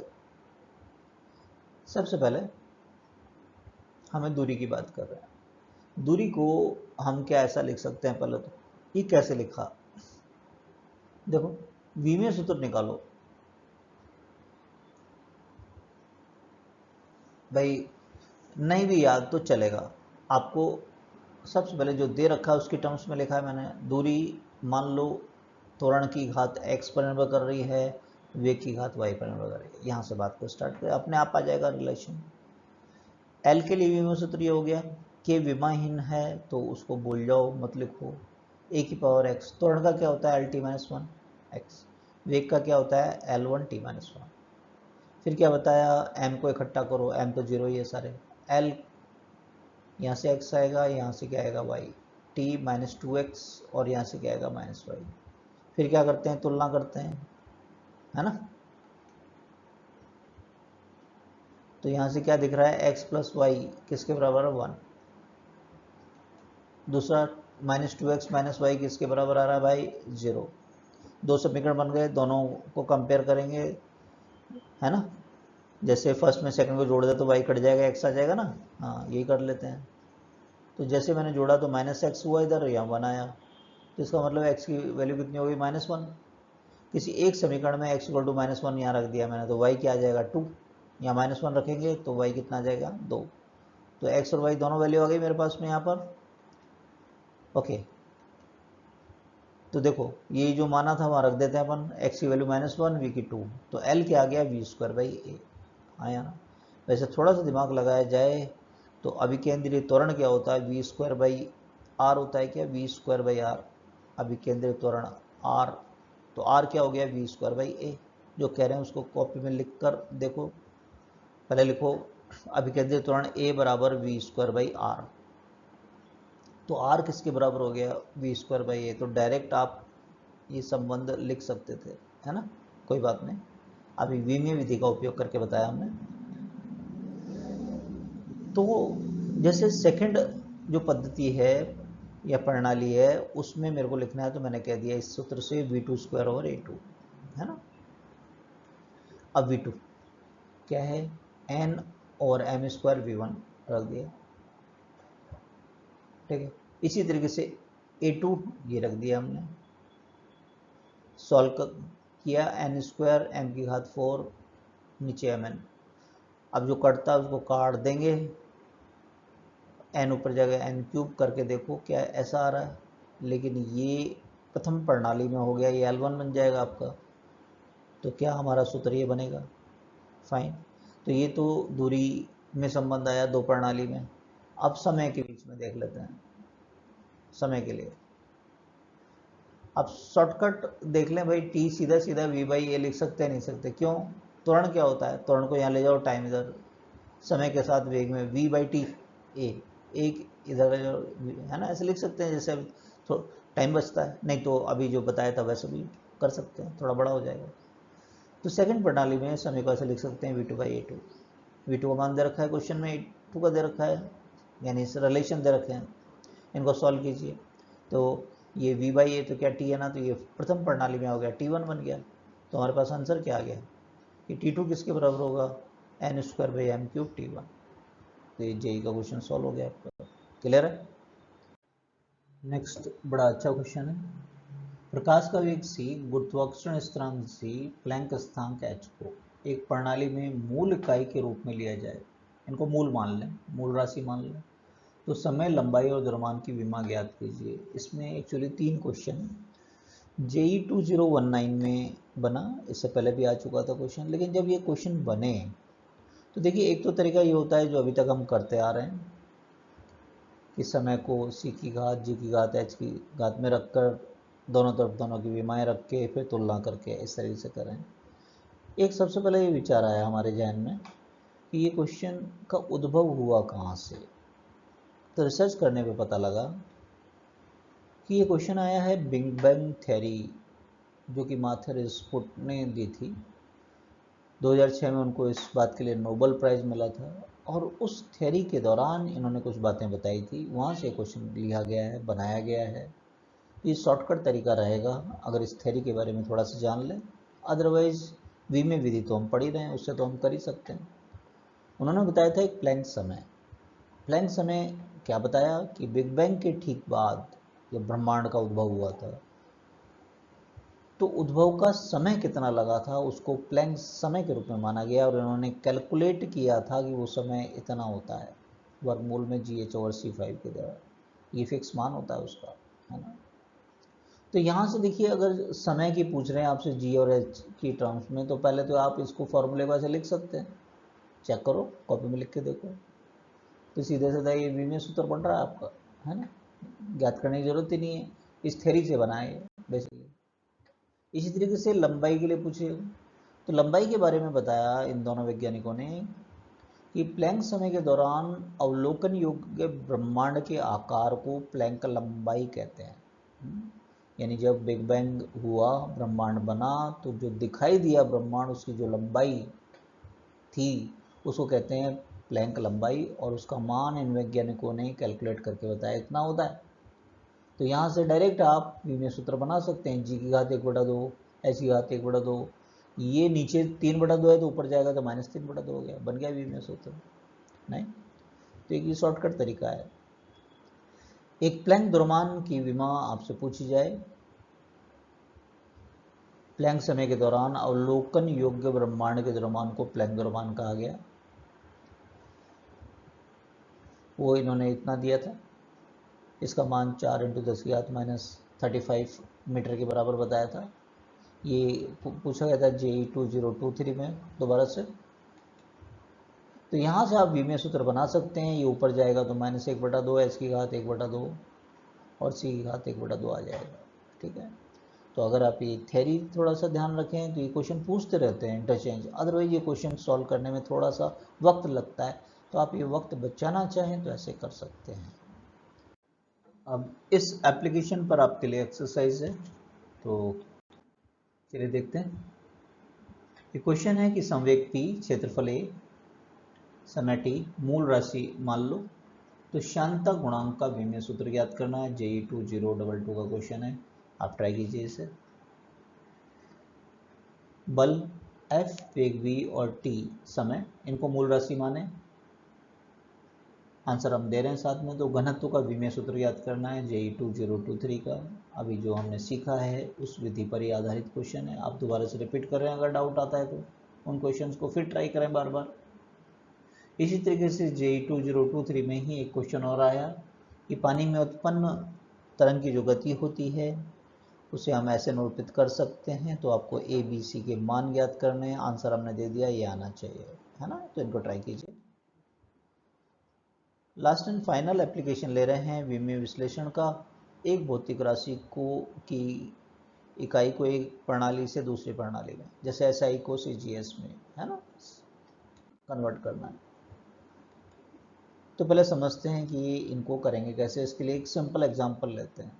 सबसे पहले हमें दूरी की बात कर रहे हैं। दूरी को हम क्या ऐसा लिख सकते हैं, पहले तो ये कैसे लिखा, देखो v में सूत्र निकालो भाई, नहीं भी याद तो चलेगा आपको। सबसे पहले जो दे रखा है उसकी टर्म्स में लिखा है मैंने। दूरी मान लो त्वरण की घात x पर निर्भर कर रही है, वेग की घात y पर निर्भर कर रही है। यहाँ से बात को स्टार्ट करें, अपने आप आ जाएगा रिलेशन। L के लिए विभव सूत्र ये हो गया कि विमाहीन है तो उसको भूल जाओ, मत लिखो। a की पावर x, त्वरण का क्या होता है lt माइनस वन एक्स, वेग का क्या होता है L1 t माइनस वन। फिर क्या बताया, m को इकट्ठा करो, m तो जीरो ही है सारे, L यहाँ से x आएगा, यहाँ से क्या आएगा y, t minus two x, और यहाँ से क्या आएगा माइनस वाई। फिर क्या करते हैं, तुलना करते हैं, है ना। तो यहाँ से क्या दिख रहा है, x प्लस वाई किसके बराबर है, वन। दूसरा minus two x minus y किसके बराबर आ रहा है भाई, जीरो। दो समीकरण बन गए, दोनों को कंपेयर करेंगे, है ना। जैसे फर्स्ट में सेकंड को जोड़ दे तो वाई कट जाएगा, एक्स आ जाएगा ना। हाँ, यही कर लेते हैं। तो जैसे मैंने जोड़ा तो माइनस एक्स हुआ इधर, यहाँ वन आया, तो इसका मतलब एक्स की वैल्यू कितनी होगी, माइनस वन। किसी एक समीकरण में x equal to minus one यहाँ रख दिया मैंने, तो y क्या आ जाएगा, टू। यहाँ माइनस वन रखेंगे तो y कितना आ जाएगा, दो। तो x और y दोनों वैल्यू आ गई मेरे पास में यहाँ पर। ओके, तो देखो ये जो माना था वहाँ रख देते हैं अपन, x की वैल्यू माइनस वन, वी की टू, तो l क्या आ गया, वी स्क्वायर बाई ए आया ना। वैसे थोड़ा सा दिमाग लगाया जाए तो अभिकेंद्रीय त्वरण क्या होता है, वी स्क्वायर बाई आर होता है क्या, वी स्क्वायर बाई आर, अभिकेंद्रीय त्वरण आर। तो आर क्या हो गया, वी स्क्वायर बाई ए। जो कह रहे हैं उसको कॉपी में लिख कर देखो, पहले लिखो अभिकेंद्रीय त्वरण ए बराबर वी स्क्वायर बाई आर। तो आर किसके बराबर हो गया, वी स्क्वायर बाई ए। तो डायरेक्ट आप ये संबंध लिख सकते थे, है ना, कोई बात नहीं। अभी विमीय विधि का उपयोग करके बताया हमने। तो जैसे सेकंड जो पद्धति है या प्रणाली है, उसमें मेरे को लिखना है तो मैंने कह दिया इस सूत्र से v two square over a two, है ना। अब वी टू क्या है, एन और एम स्क्वायर वी वन रख दिया, ठीक है। इसी तरीके से ए टू ये रख दिया हमने, सॉल्व किया, एन स्क्वायर एम की घात फोर, नीचे एम एन। अब जो कटता है उसको काट देंगे, एन ऊपर जाएगा, एन क्यूब करके देखो क्या ऐसा आ रहा है। लेकिन ये प्रथम प्रणाली में हो गया, ये L1 बन जाएगा आपका। तो क्या हमारा सूत्र ये बनेगा, फाइन। तो ये तो दूरी में संबंध आया दो प्रणाली में। अब समय के बीच में देख लेते हैं, समय के लिए अब शॉर्टकट देख लें भाई, टी सीधा सीधा वी बाई ए लिख सकते हैं, नहीं सकते, क्यों। त्वरण क्या होता है, त्वरण को यहाँ ले जाओ, टाइम इधर, समय के साथ वेग में वी बाई टी ए, एक इधर है ना, ऐसे लिख सकते हैं। जैसे अभी टाइम बचता है, नहीं तो अभी जो बताया था वैसे भी कर सकते हैं, थोड़ा बड़ा हो जाएगा। तो सेकंड प्रणाली में समय को ऐसे लिख सकते हैं v two by a two. V two का मान दे रखा है क्वेश्चन में, ए टू का दे रखा है, यानी इस रिलेशन दे रखे हैं, इनको सॉल्व कीजिए। तो ये v बाई ए तो क्या t है ना, तो ये प्रथम प्रणाली में हो गया, t1 बन गया। तो हमारे पास आंसर क्या आ गया कि t2 किसके बराबर होगा, n square by m cube t1। तो ये जेई का क्वेश्चन सॉल्व हो गया आपका, क्लियर है। नेक्स्ट बड़ा अच्छा क्वेश्चन है, प्रकाश का वेग c, गुरुत्वाकर्षण स्थिरांक c, प्लैंक स्थिरांक h को एक प्रणाली में मूल इकाई के रूप में लिया जाए। इनको मूल मान लें, मूल राशि मान लें। तो समय, लंबाई और द्रव्यमान की विमा ज्ञात कीजिए। इसमें एक्चुअली तीन क्वेश्चन है, जेई 2019 में बना, इससे पहले भी आ चुका था क्वेश्चन। लेकिन जब ये क्वेश्चन बने तो देखिए, एक तो तरीका ये होता है जो अभी तक हम करते आ रहे हैं कि समय को सी की घात, जी की घात, एच की घात में रखकर दोनों तरफ दोनों की विमाएँ रख के फिर तुलना करके इस तरीके से करें। एक सबसे पहले ये विचार आया हमारे जहन में कि ये क्वेश्चन का उद्भव हुआ कहाँ से। तो रिसर्च करने पे पता लगा कि ये क्वेश्चन आया है बिग बैंग थ्योरी, जो कि माथर स्पुट ने दी थी। 2006 में उनको इस बात के लिए नोबेल प्राइज़ मिला था, और उस थ्योरी के दौरान इन्होंने कुछ बातें बताई थी, वहाँ से क्वेश्चन लिया गया है, बनाया गया है। ये शॉर्टकट तरीका रहेगा अगर इस थ्योरी के बारे में थोड़ा सा जान लें, अदरवाइज विमेय विधि तो हम पढ़ ही रहे हैं, उससे तो हम कर ही सकते हैं। उन्होंने बताया था एक प्लैंक समय। प्लैंक समय क्या बताया कि बिग बैंग के ठीक बाद जब ब्रह्मांड का उद्भव हुआ था, तो उद्भव का समय कितना लगा था उसको प्लैंक समय के रूप में माना गया, और इन्होंने कैलकुलेट किया था कि वो समय इतना होता है वर्गमूल में GH/c5 के द्वारा। ये फिक्स मान होता है उसका, है ना। तो यहाँ से देखिए, अगर समय की पूछ रहे हैं आपसे G और H की टर्म्स में, तो पहले तो आप इसको फॉर्मूले को ऐसे लिख सकते हैं, चेक करो कॉपी में लिख के देखो, तो सीधे सीधा ये विमेय सूत्र बन रहा है आपका, है ना। ज्ञात करने की जरूरत ही नहीं है, इस थ्योरी से बना है बेसिकली। इसी तरीके से लंबाई के लिए पूछे, तो लंबाई के बारे में बताया इन दोनों वैज्ञानिकों ने कि प्लैंक समय के दौरान अवलोकन योग्य ब्रह्मांड के आकार को प्लैंक लंबाई कहते हैं। यानी जब बिग बैंग हुआ, ब्रह्मांड बना, तो जो दिखाई दिया ब्रह्मांड, उसकी जो लंबाई थी उसको कहते हैं प्लैंक लंबाई, और उसका मान इन वैज्ञानिकों ने कैलकुलेट करके बताया इतना होता है। तो यहाँ से डायरेक्ट आप विमेय सूत्र बना सकते हैं, G की घात 1/2, H की घात 1/2, ये नीचे 3/2 है तो ऊपर जाएगा तो -3/2 हो गया, बन गया विमेय सूत्र। नहीं, तो एक ये शॉर्टकट तरीका है। एक प्लैंक द्रव्यमान की विमा आपसे पूछी जाए, प्लैंक समय के दौरान अवलोकन योग्य ब्रह्मांड के द्रव्यमान को प्लैंक द्रव्यमान कहा गया, वो इन्होंने इतना दिया था, इसका मान 4 × 10⁻³ मीटर के बराबर बताया था। ये पूछा गया था JEE 2023 में दोबारा से। तो यहाँ से आप विमेय सूत्र बना सकते हैं, ये ऊपर जाएगा तो -1/2, H की घात 1/2 और C की घात 1/2 आ जाएगा, ठीक है। तो अगर आप ये थ्योरी थोड़ा सा ध्यान रखें तो ये क्वेश्चन पूछते रहते हैं इंटरचेंज, अदरवाइज ये क्वेश्चन सॉल्व करने में थोड़ा सा वक्त लगता है, तो आप ये वक्त बचाना चाहें तो ऐसे कर सकते हैं। अब इस एप्लीकेशन पर आपके लिए एक्सरसाइज है, तो चलिए देखते हैं। ये क्वेश्चन है कि संवेग P, क्षेत्रफल A, समय T, मूल राशि मान लो, तो श्यानता गुणांक का विमेय सूत्र ज्ञात करना है। JEE 2022 का क्वेश्चन है, आप ट्राई कीजिए इसे। बल F, वेग V और T, समय, इनको मूल राशि माने। आंसर हम दे रहे हैं साथ में। तो घनत्व का विमेय सूत्र याद करना है, JEE 2023 का। अभी जो हमने सीखा है उस विधि पर ही आधारित क्वेश्चन है, आप दोबारा से रिपीट कर रहे हैं, अगर डाउट आता है तो उन क्वेश्चंस को फिर ट्राई करें बार बार। इसी तरीके से JEE 2023 में ही एक क्वेश्चन और आया कि पानी में उत्पन्न तरंग की जो गति होती है उसे हम ऐसे निरूपित कर सकते हैं, तो आपको ABC के मान ज्ञात करने हैं। आंसर हमने दे दिया, ये आना चाहिए, है ना। तो इनको ट्राई कीजिए। लास्ट एंड फाइनल एप्लीकेशन ले रहे हैं विमेय विश्लेषण का। एक भौतिक राशि को की इकाई को एक प्रणाली से दूसरी प्रणाली में, जैसे SI को CGS में, है ना, कन्वर्ट करना है। तो पहले समझते हैं कि इनको करेंगे कैसे। इसके लिए एक सिंपल एग्जांपल लेते हैं।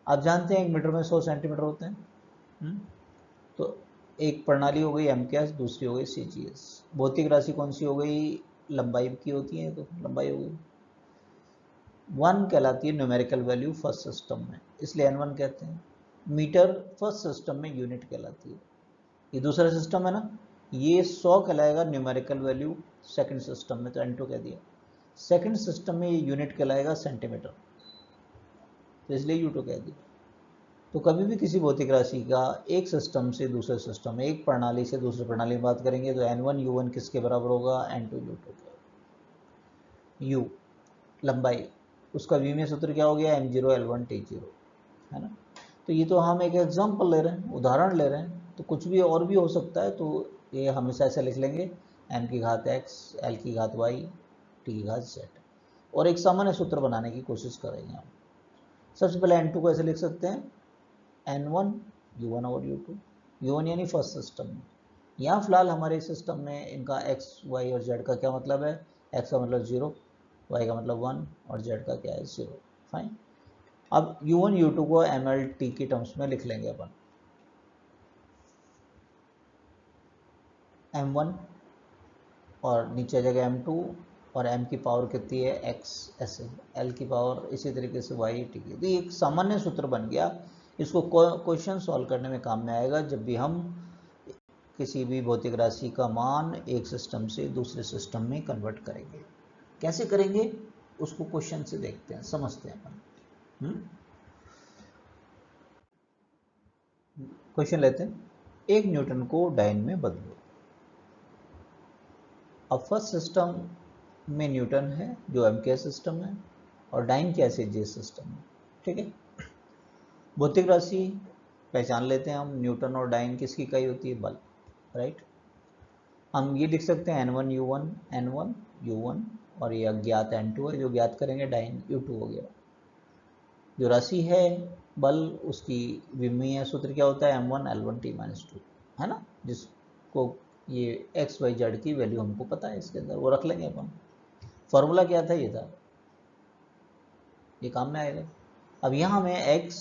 आप जानते हैं 1 मीटर में 100 सेंटीमीटर होते हैं। तो एक प्रणाली हो गई MKS, दूसरी हो गई CGS। भौतिक राशि कौन सी हो गई, लंबाई की होती है, तो लंबाई हो गई। 1 कहलाती है न्यूमेरिकल वैल्यू फर्स्ट सिस्टम में, इसलिए N1 कहते हैं। मीटर फर्स्ट सिस्टम में यूनिट कहलाती है। ये दूसरा सिस्टम है ना, ये 100 कहलाएगा न्यूमेरिकल वैल्यू सेकंड सिस्टम में, तो N2 कह दिया। सेकंड सिस्टम में ये यूनिट कहलाएगा सेंटीमीटर, तो इसलिए U2 कह दिया। तो कभी भी किसी भौतिक राशि का एक सिस्टम से दूसरे सिस्टम में, एक प्रणाली से दूसरी प्रणाली में बात करेंगे तो N1 U1 किसके बराबर होगा, N2 U2 के। U लंबाई, उसका विमेय सूत्र क्या हो गया, M0 L1 T0, है ना। तो ये तो हम एक एग्जांपल ले रहे हैं, उदाहरण ले रहे हैं, तो कुछ भी और भी हो सकता है, तो ये हमेशा ऐसे लिख लेंगे, M की घात X, L की घात Y, T की घात Z, और एक सामान्य सूत्र बनाने की कोशिश करेंगे हम। सबसे पहले N2 को ऐसे लिख सकते हैं, N1 U1 और U2। U1 यानी फर्स्ट सिस्टम में। यहाँ फिलहाल हमारे सिस्टम में इनका X, Y और Z का क्या मतलब है, X का मतलब 0, y का मतलब 1 और z का क्या है 0। फाइन। अब u1 u2 को mlt की टर्म्स में लिख लेंगे अपन। m1 और नीचे जगह m2 और m की पावर कितनी है x, ऐसे l की पावर इसी तरीके से y t की। तो ये एक सामान्य सूत्र बन गया। इसको क्वेश्चन सॉल्व करने में काम में आएगा जब भी हम किसी भी भौतिक राशि का मान एक सिस्टम से दूसरे सिस्टम में कन्वर्ट करेंगे। कैसे करेंगे उसको क्वेश्चन से देखते हैं, समझते हैं अपन। क्वेश्चन लेते हैं, 1 न्यूटन को डाइन में बदलो। अब फर्स्ट सिस्टम में न्यूटन है जो एमके सिस्टम है और डाइन क्या जे सिस्टम है। ठीक है, भौतिक राशि पहचान लेते हैं हम, न्यूटन और डाइन किसकी इकाई होती है, बल। राइट, हम ये लिख सकते हैं n1 u1 और ये अज्ञात n2 है जो ज्ञात करेंगे, डाइन u2 हो गया। जो राशि है बल उसकी विमीय सूत्र क्या होता है, m1 l1t-2, है ना, जिसको ये x y z की वैल्यू हमको पता है, इसके अंदर वो रख लेंगे अपन। फॉर्मूला क्या था, ये था, ये काम में आएगा। अब यहाँ हमें x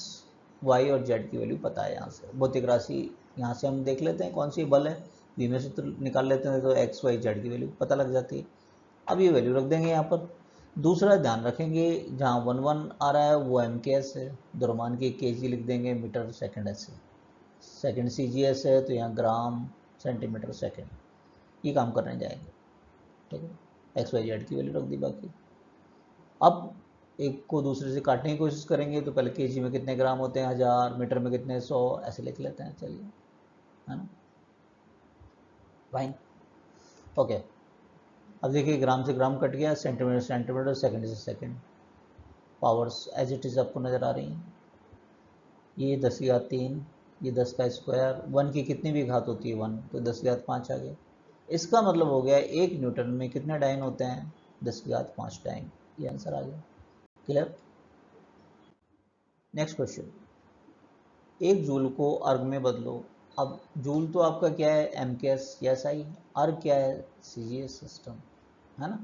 y और z की वैल्यू पता है। यहाँ से भौतिक राशि यहाँ से हम देख लेते हैं कौन सी बल है, विमीय सूत्र निकाल लेते हैं तो x y z की वैल्यू पता लग जाती है। अब ये वैल्यू रख देंगे यहाँ पर। दूसरा ध्यान रखेंगे जहाँ 1 आ रहा है वो MKS है, द्रव्यमान की kg लिख देंगे, मीटर सेकंड ऐसे। सेकंड CGS है तो यहाँ ग्राम सेंटीमीटर सेकंड। ये काम करने जाएंगे। ठीक है, एक्स वाई जेड की वैल्यू रख दी बाकी। अब एक को दूसरे से काटने की कोशिश करेंगे तो पहले kg में कितने ग्राम होते हैं 1000, मीटर में कितने 100, ऐसे लिख लेते हैं। चलिए, है ना भाई। ओके, अब देखिए ग्राम से ग्राम कट गया, सेंटीमीटर सेंटीमीटर, सेकंड से second. Powers as it is आपको नज़र आ रही हैं। ये 10⁻3, ये 10 का स्क्वायर, 1 की कितनी भी घात होती है 1, तो 10⁻5 आ गया। इसका मतलब हो गया 1 न्यूटन में कितने डाइन होते हैं, 10⁻5 डाइन। ये आंसर आ गया। क्लियर। नेक्स्ट क्वेश्चन, 1 जूल को अर्ग में बदलो। अब जूल तो आपका क्या है, MKS, यस आई। अर्ग क्या है, CGS सिस्टम, है ना।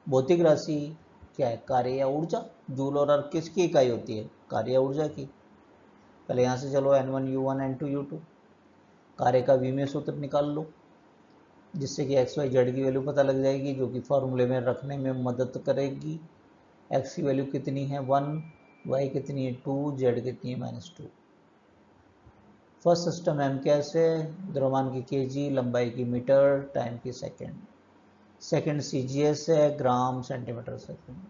भौतिक राशि क्या है, कार्य या ऊर्जा। जूल और अर्ग किसकी इकाई होती है, कार्य या ऊर्जा की। पहले यहाँ से चलो n1 u1 n2 u2, कार्य का विमीय सूत्र निकाल लो जिससे कि एक्स वाई जेड की वैल्यू पता लग जाएगी, जो कि फॉर्मूले में रखने में मदद करेगी। एक्स की वैल्यू कितनी है 1, वाई कितनी है 2, जेड कितनी है -2। फर्स्ट सिस्टम एम कैसे, द्रव्यमान की kg, लंबाई की मीटर, टाइम की सेकंड। सेकंड CGS है, ग्राम सेंटीमीटर सेकंड।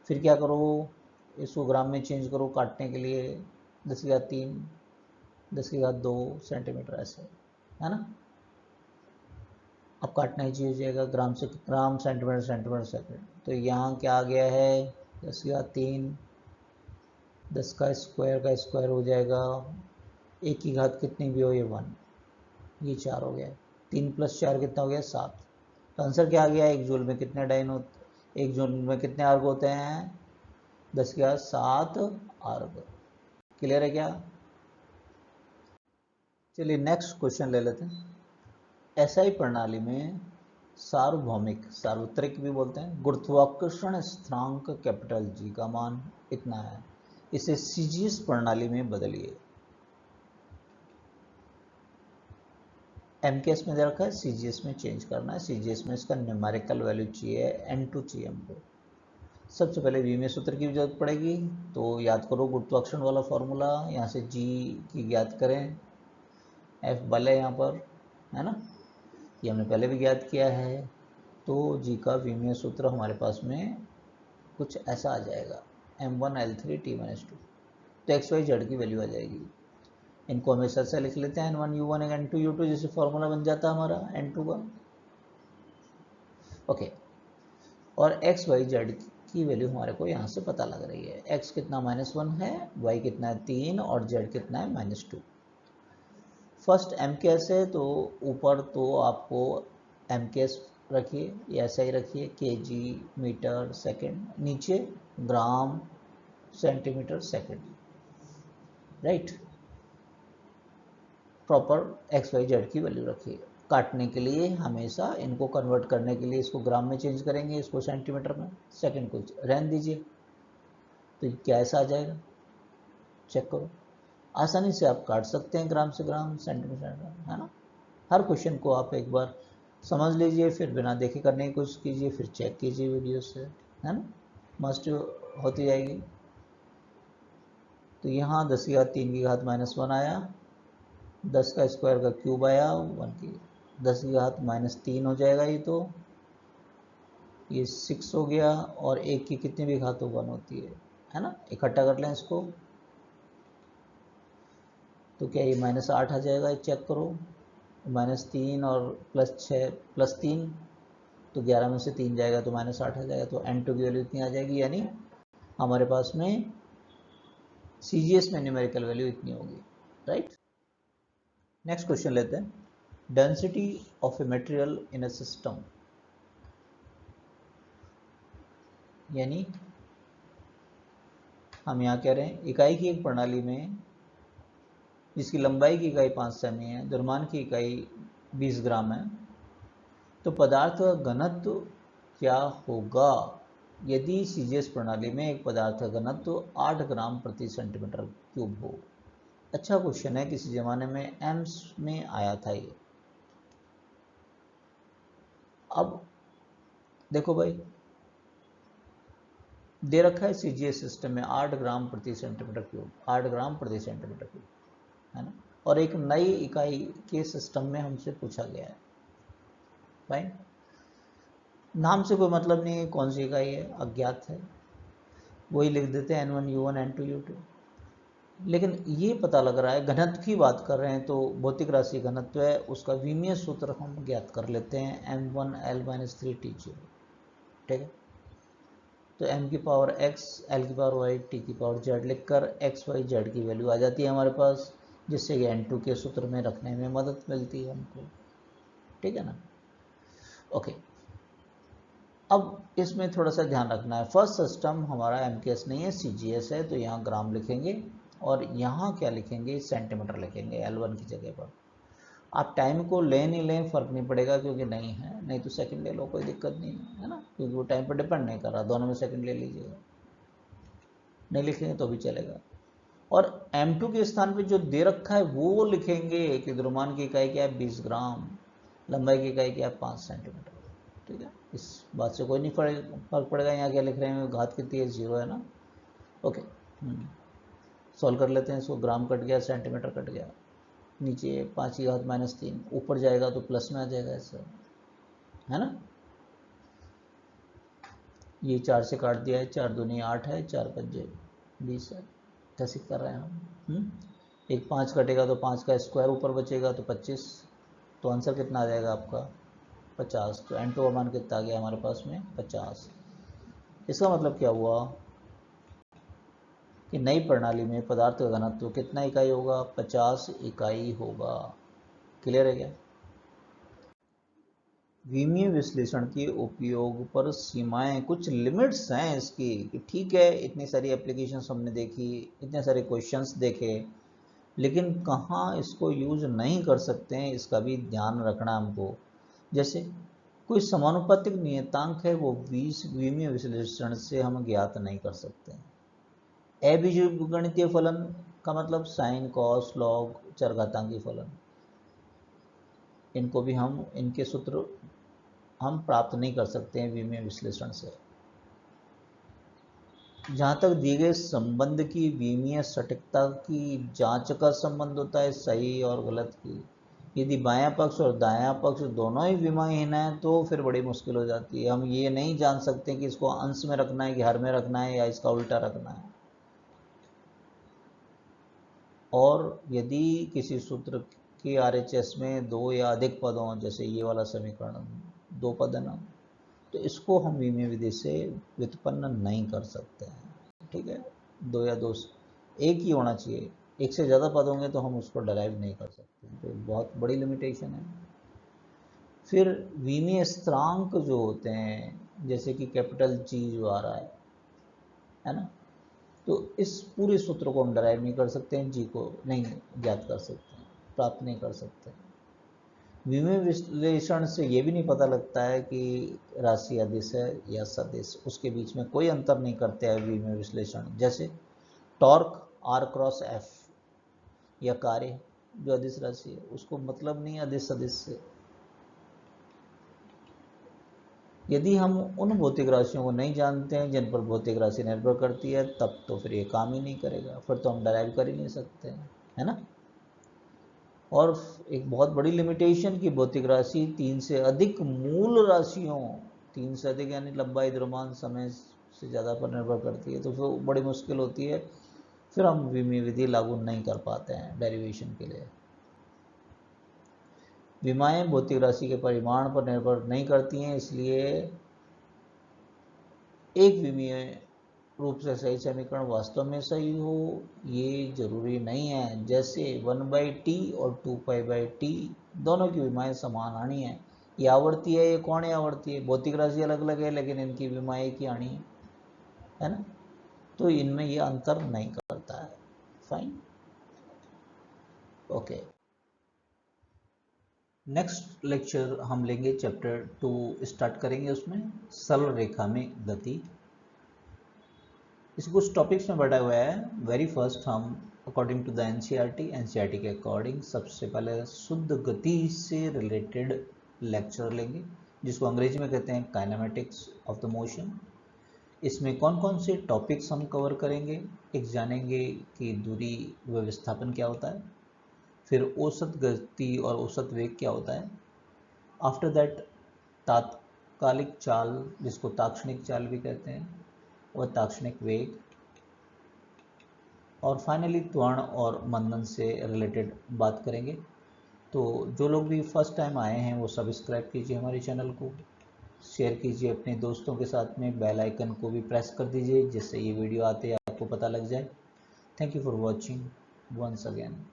फिर क्या करो, इसको ग्राम में चेंज करो काटने के लिए, 10⁻3, 10⁻2 सेंटीमीटर ऐसे, है ना। अब काटना ही चाहिए जाएगा, ग्राम से ग्राम, सेंटीमीटर सेंटीमीटर सेकंड। तो यहाँ क्या आ गया है 10⁻3, 10 का स्क्वायर हो जाएगा, एक की घात कितनी भी हो ये 1, ये 4 हो गया। 3 + 4 कितना हो गया 7। तो आंसर क्या आ गया, 1 जूल में कितने डाइन होते, 1 जूल में कितने अर्ग होते हैं, 10⁻7 अर्ग। क्लियर है क्या। चलिए नेक्स्ट क्वेश्चन ले लेते हैं। SI प्रणाली में सार्वभौमिक, सार्वत्रिक भी बोलते हैं, गुरुत्वाकर्षण स्थिरांक कैपिटल G का मान इतना है, इसे CGS प्रणाली में बदलिए। MKS में दे रखा है, CGS में चेंज करना है। CGS में इसका न्यूमेरिकल वैल्यू चाहिए, n2 चाहिए हमको। सबसे पहले विमीय सूत्र की जरूरत पड़ेगी, तो याद करो गुरुत्वाकर्षण वाला फॉर्मूला, यहाँ से G की ज्ञात करें, F बल है यहाँ पर, है ना, ये हमने पहले भी ज्ञात किया है। तो G का विमीय सूत्र हमारे पास में कुछ ऐसा आ जाएगा, m1 l3t-2। तो एक्स वाई जेड की वैल्यू आ जाएगी। इनको हमेशा से लिख लेते हैं n1 u1 n2 u2, जैसे फॉर्मूला बन जाता है हमारा n2 का। ओके, और एक्स वाई जेड की वैल्यू हमारे को यहाँ से पता लग रही है। x कितना -1 है, y कितना है 3 और z कितना है -2। फर्स्ट MKS है तो ऊपर तो आपको MKS रखिए, या ऐसा ही रखिए, kg, मीटर सेकंड, नीचे gram centimetre second. Right, proper x y z की वैल्यू रखिए। काटने के लिए हमेशा इनको कन्वर्ट करने के लिए इसको ग्राम में चेंज करेंगे, इसको सेंटीमीटर में, सेकंड को रहने दीजिए, तो ये क्या ऐसा आ जाएगा, चेक करो। आसानी से आप काट सकते हैं ग्राम से ग्राम, सेंटीमीटर, है ना। हर क्वेश्चन को आप एक बार समझ लीजिए, फिर बिना देखे करने की कोशिश कीजिए, फिर चेक कीजिए वीडियो से, है ना, मस्ट होती जाएगी। तो यहाँ 10⁻³ आया, 10 का स्क्वायर का क्यूब आया 1 की 10⁻³ हो जाएगा ये, तो ये 6 हो गया, और 1 की कितनी भी घात 1 होती है ना। इकट्ठा कर लें इसको, तो क्या ये -8 आ जाएगा, चेक करो। -3 और +6 +3, तो 11 में से 3 जाएगा तो -8 आ जाएगा, तो n2 की वैल्यू इतनी आ जाएगी, यानी हमारे पास में CGS में न्यूमेरिकल वैल्यू इतनी होगी, राइट। नेक्स्ट क्वेश्चन लेते हैं, density of a material in a system, यानी हम यहाँ कह रहे हैं इकाई की एक प्रणाली में जिसकी लंबाई की इकाई 5 सेमी है, द्रव्यमान की इकाई 20 ग्राम है, तो पदार्थ का घनत्व क्या होगा यदि CGS प्रणाली में एक पदार्थ का घनत्व 8 ग्राम प्रति सेंटीमीटर क्यूब हो। अच्छा क्वेश्चन है, किसी जमाने में एम्स में आया था ये। अब देखो भाई, दे रखा है CGS सिस्टम में 8 ग्राम प्रति सेंटीमीटर क्यूब, 8 ग्राम प्रति सेंटीमीटर क्यूब, है ना, और एक नई इकाई के सिस्टम में हमसे पूछा गया है। फाइन, नाम से कोई मतलब नहीं है, कौन सी इकाई है अज्ञात है, वही लिख देते हैं N1 U1 N2 U2। लेकिन ये पता लग रहा है, घनत्व की बात कर रहे हैं तो भौतिक राशि घनत्व है, उसका विमीय सूत्र हम ज्ञात कर लेते हैं, m1L-3T0, ठीक है। तो m की पावर x, l की पावर y, t की पावर z लिखकर x y z की वैल्यू आ जाती है हमारे पास, जिससे कि n2 के सूत्र में रखने में मदद मिलती है हमको, ठीक है ना। ओके, अब इसमें थोड़ा सा ध्यान रखना है, फर्स्ट सिस्टम हमारा MKS नहीं है, CGS है, तो यहाँ ग्राम लिखेंगे और यहाँ क्या लिखेंगे, सेंटीमीटर लिखेंगे L1 की जगह पर। आप टाइम को ले नहीं लें फर्क नहीं पड़ेगा, क्योंकि नहीं है, नहीं तो सेकंड ले लो, कोई दिक्कत नहीं है ना, क्योंकि वो टाइम पर डिपेंड नहीं कर रहा, दोनों में सेकंड ले लीजिएगा, नहीं लिखेंगे तो भी चलेगा। और M2 के स्थान पे जो दे रखा है वो लिखेंगे कि द्रव्यमान की इकाई क्या है 20 ग्राम, लंबाई की इकाई क्या है 5 सेंटीमीटर, ठीक है। इस बात से कोई नहीं फर्क पड़ेगा, यहाँ क्या लिख रहे हैं, घात कितनी है, 0 है ना। ओके, सॉल्व कर लेते हैं इसको, ग्राम कट गया, सेंटीमीटर कट गया, नीचे 5 की घात -3, ऊपर जाएगा तो प्लस में आ जाएगा ऐसा, है ना। ये 4 से काट दिया है, 4 दूनी 8 है, 4 पंजे 20 है, कैसे कर रहे हैं हम। एक 5 कटेगा तो 5 का स्क्वायर ऊपर बचेगा तो 25, तो आंसर कितना आ जाएगा आपका 50। तो n2 का मान कितना आ गया हमारे पास में 50। इसका मतलब क्या हुआ कि नई प्रणाली में पदार्थ का घनत्व कितना इकाई होगा, 50 इकाई होगा। क्लियर है क्या। विमीय विश्लेषण के उपयोग पर सीमाएं, कुछ लिमिट्स हैं इसकी, कि ठीक है इतनी सारी एप्लीकेशंस हमने देखी, इतने सारे क्वेश्चंस देखे, लेकिन कहाँ इसको यूज नहीं कर सकते हैं इसका भी ध्यान रखना हमको। जैसे कोई समानुपातिक नियतांक है वो विमीय विश्लेषण से हम ज्ञात नहीं कर सकते हैं। अबीजगणितीय फलन का मतलब साइन, कॉस, लॉग, चरघातांकी फलन, इनको भी हम, इनके सूत्र हम प्राप्त नहीं कर सकते हैं विमीय विश्लेषण से। जहाँ तक दिए गए संबंध की विमीय सटीकता की जांच का संबंध होता है सही और गलत की, यदि बायां पक्ष और दायां पक्ष दोनों ही विमाहीन है तो फिर बड़ी मुश्किल हो जाती है। हम ये नहीं जान सकते कि इसको अंश में रखना है कि हर में रखना है या इसका उल्टा रखना है। और यदि किसी सूत्र के RHS में 2 या अधिक पद हों, जैसे ये वाला समीकरण 2 पद है ना, तो इसको हम विमीय विधि से व्युत्पन्न नहीं कर सकते हैं, ठीक है। 2 या 2, एक ही होना चाहिए, एक से ज़्यादा पद होंगे तो हम उसको डराइव नहीं कर सकते, तो बहुत बड़ी लिमिटेशन है। फिर विमीय स्थिरांक जो होते हैं, जैसे कि कैपिटल G जो आ रहा है ना, तो इस पूरे सूत्र को हम डराइव नहीं कर सकते हैं, G को नहीं ज्ञात कर सकते हैं, प्राप्त नहीं कर सकते। विमीय विश्लेषण से ये भी नहीं पता लगता है कि राशि अदिश है या सदिश, उसके बीच में कोई अंतर नहीं करते हैं विमीय विश्लेषण। जैसे टॉर्क आर क्रॉस एफ या कार्य जो अदिश राशि है उसको मतलब नहीं अदिश सदिश से। यदि हम उन भौतिक राशियों को नहीं जानते हैं जिन पर भौतिक राशि निर्भर करती है तब तो फिर ये काम ही नहीं करेगा, फिर तो हम डराइव कर ही नहीं सकते हैं, है ना। और एक बहुत बड़ी लिमिटेशन की भौतिक राशि 3 से अधिक मूल राशियों, 3 से अधिक यानी लंबाई द्रव्यमान समय से ज़्यादा पर निर्भर करती है, तो फिर बड़ी मुश्किल होती है, फिर हम विमीय विधि लागू नहीं कर पाते हैं डेरिवेशन के लिए। विमाएँ भौतिक राशि के परिमाण पर निर्भर नहीं करती हैं, इसलिए एक विमीय रूप से सही समीकरण वास्तव में सही हो ये जरूरी नहीं है। जैसे 1/t और 2π/t दोनों की विमाएँ समान आनी है। ये आवर्ती है, ये कोणीय आवर्ती है, भौतिक राशि अलग अलग है लेकिन इनकी विमाएँ एक ही आनी है ना। तो इनमें ये अंतर नहीं करता है। Fine, okay. नेक्स्ट लेक्चर हम लेंगे चैप्टर 2 स्टार्ट करेंगे, उसमें सरल रेखा में गति। इसको कुछ टॉपिक्स में बढ़ा हुआ है। वेरी फर्स्ट हम अकॉर्डिंग टू द एनसीईआरटी के अकॉर्डिंग सबसे पहले शुद्ध गति से रिलेटेड लेक्चर लेंगे, जिसको अंग्रेजी में कहते हैं काइनेमेटिक्स ऑफ द मोशन। इसमें कौन कौन से टॉपिक्स हम कवर करेंगे, एक जानेंगे कि दूरी व विस्थापन क्या होता है, फिर औसत गति और औसत वेग क्या होता है, आफ्टर दैट तात्कालिक चाल जिसको ताक्षणिक चाल भी कहते हैं और ताक्षणिक वेग, और फाइनली त्वरण और मंदन से रिलेटेड बात करेंगे। तो जो लोग भी फर्स्ट टाइम आए हैं वो सब्सक्राइब कीजिए हमारे चैनल को, शेयर कीजिए अपने दोस्तों के साथ में, बेल आइकन को भी प्रेस कर दीजिए जिससे ये वीडियो आते ही आपको पता लग जाए। Thank you for watching once again.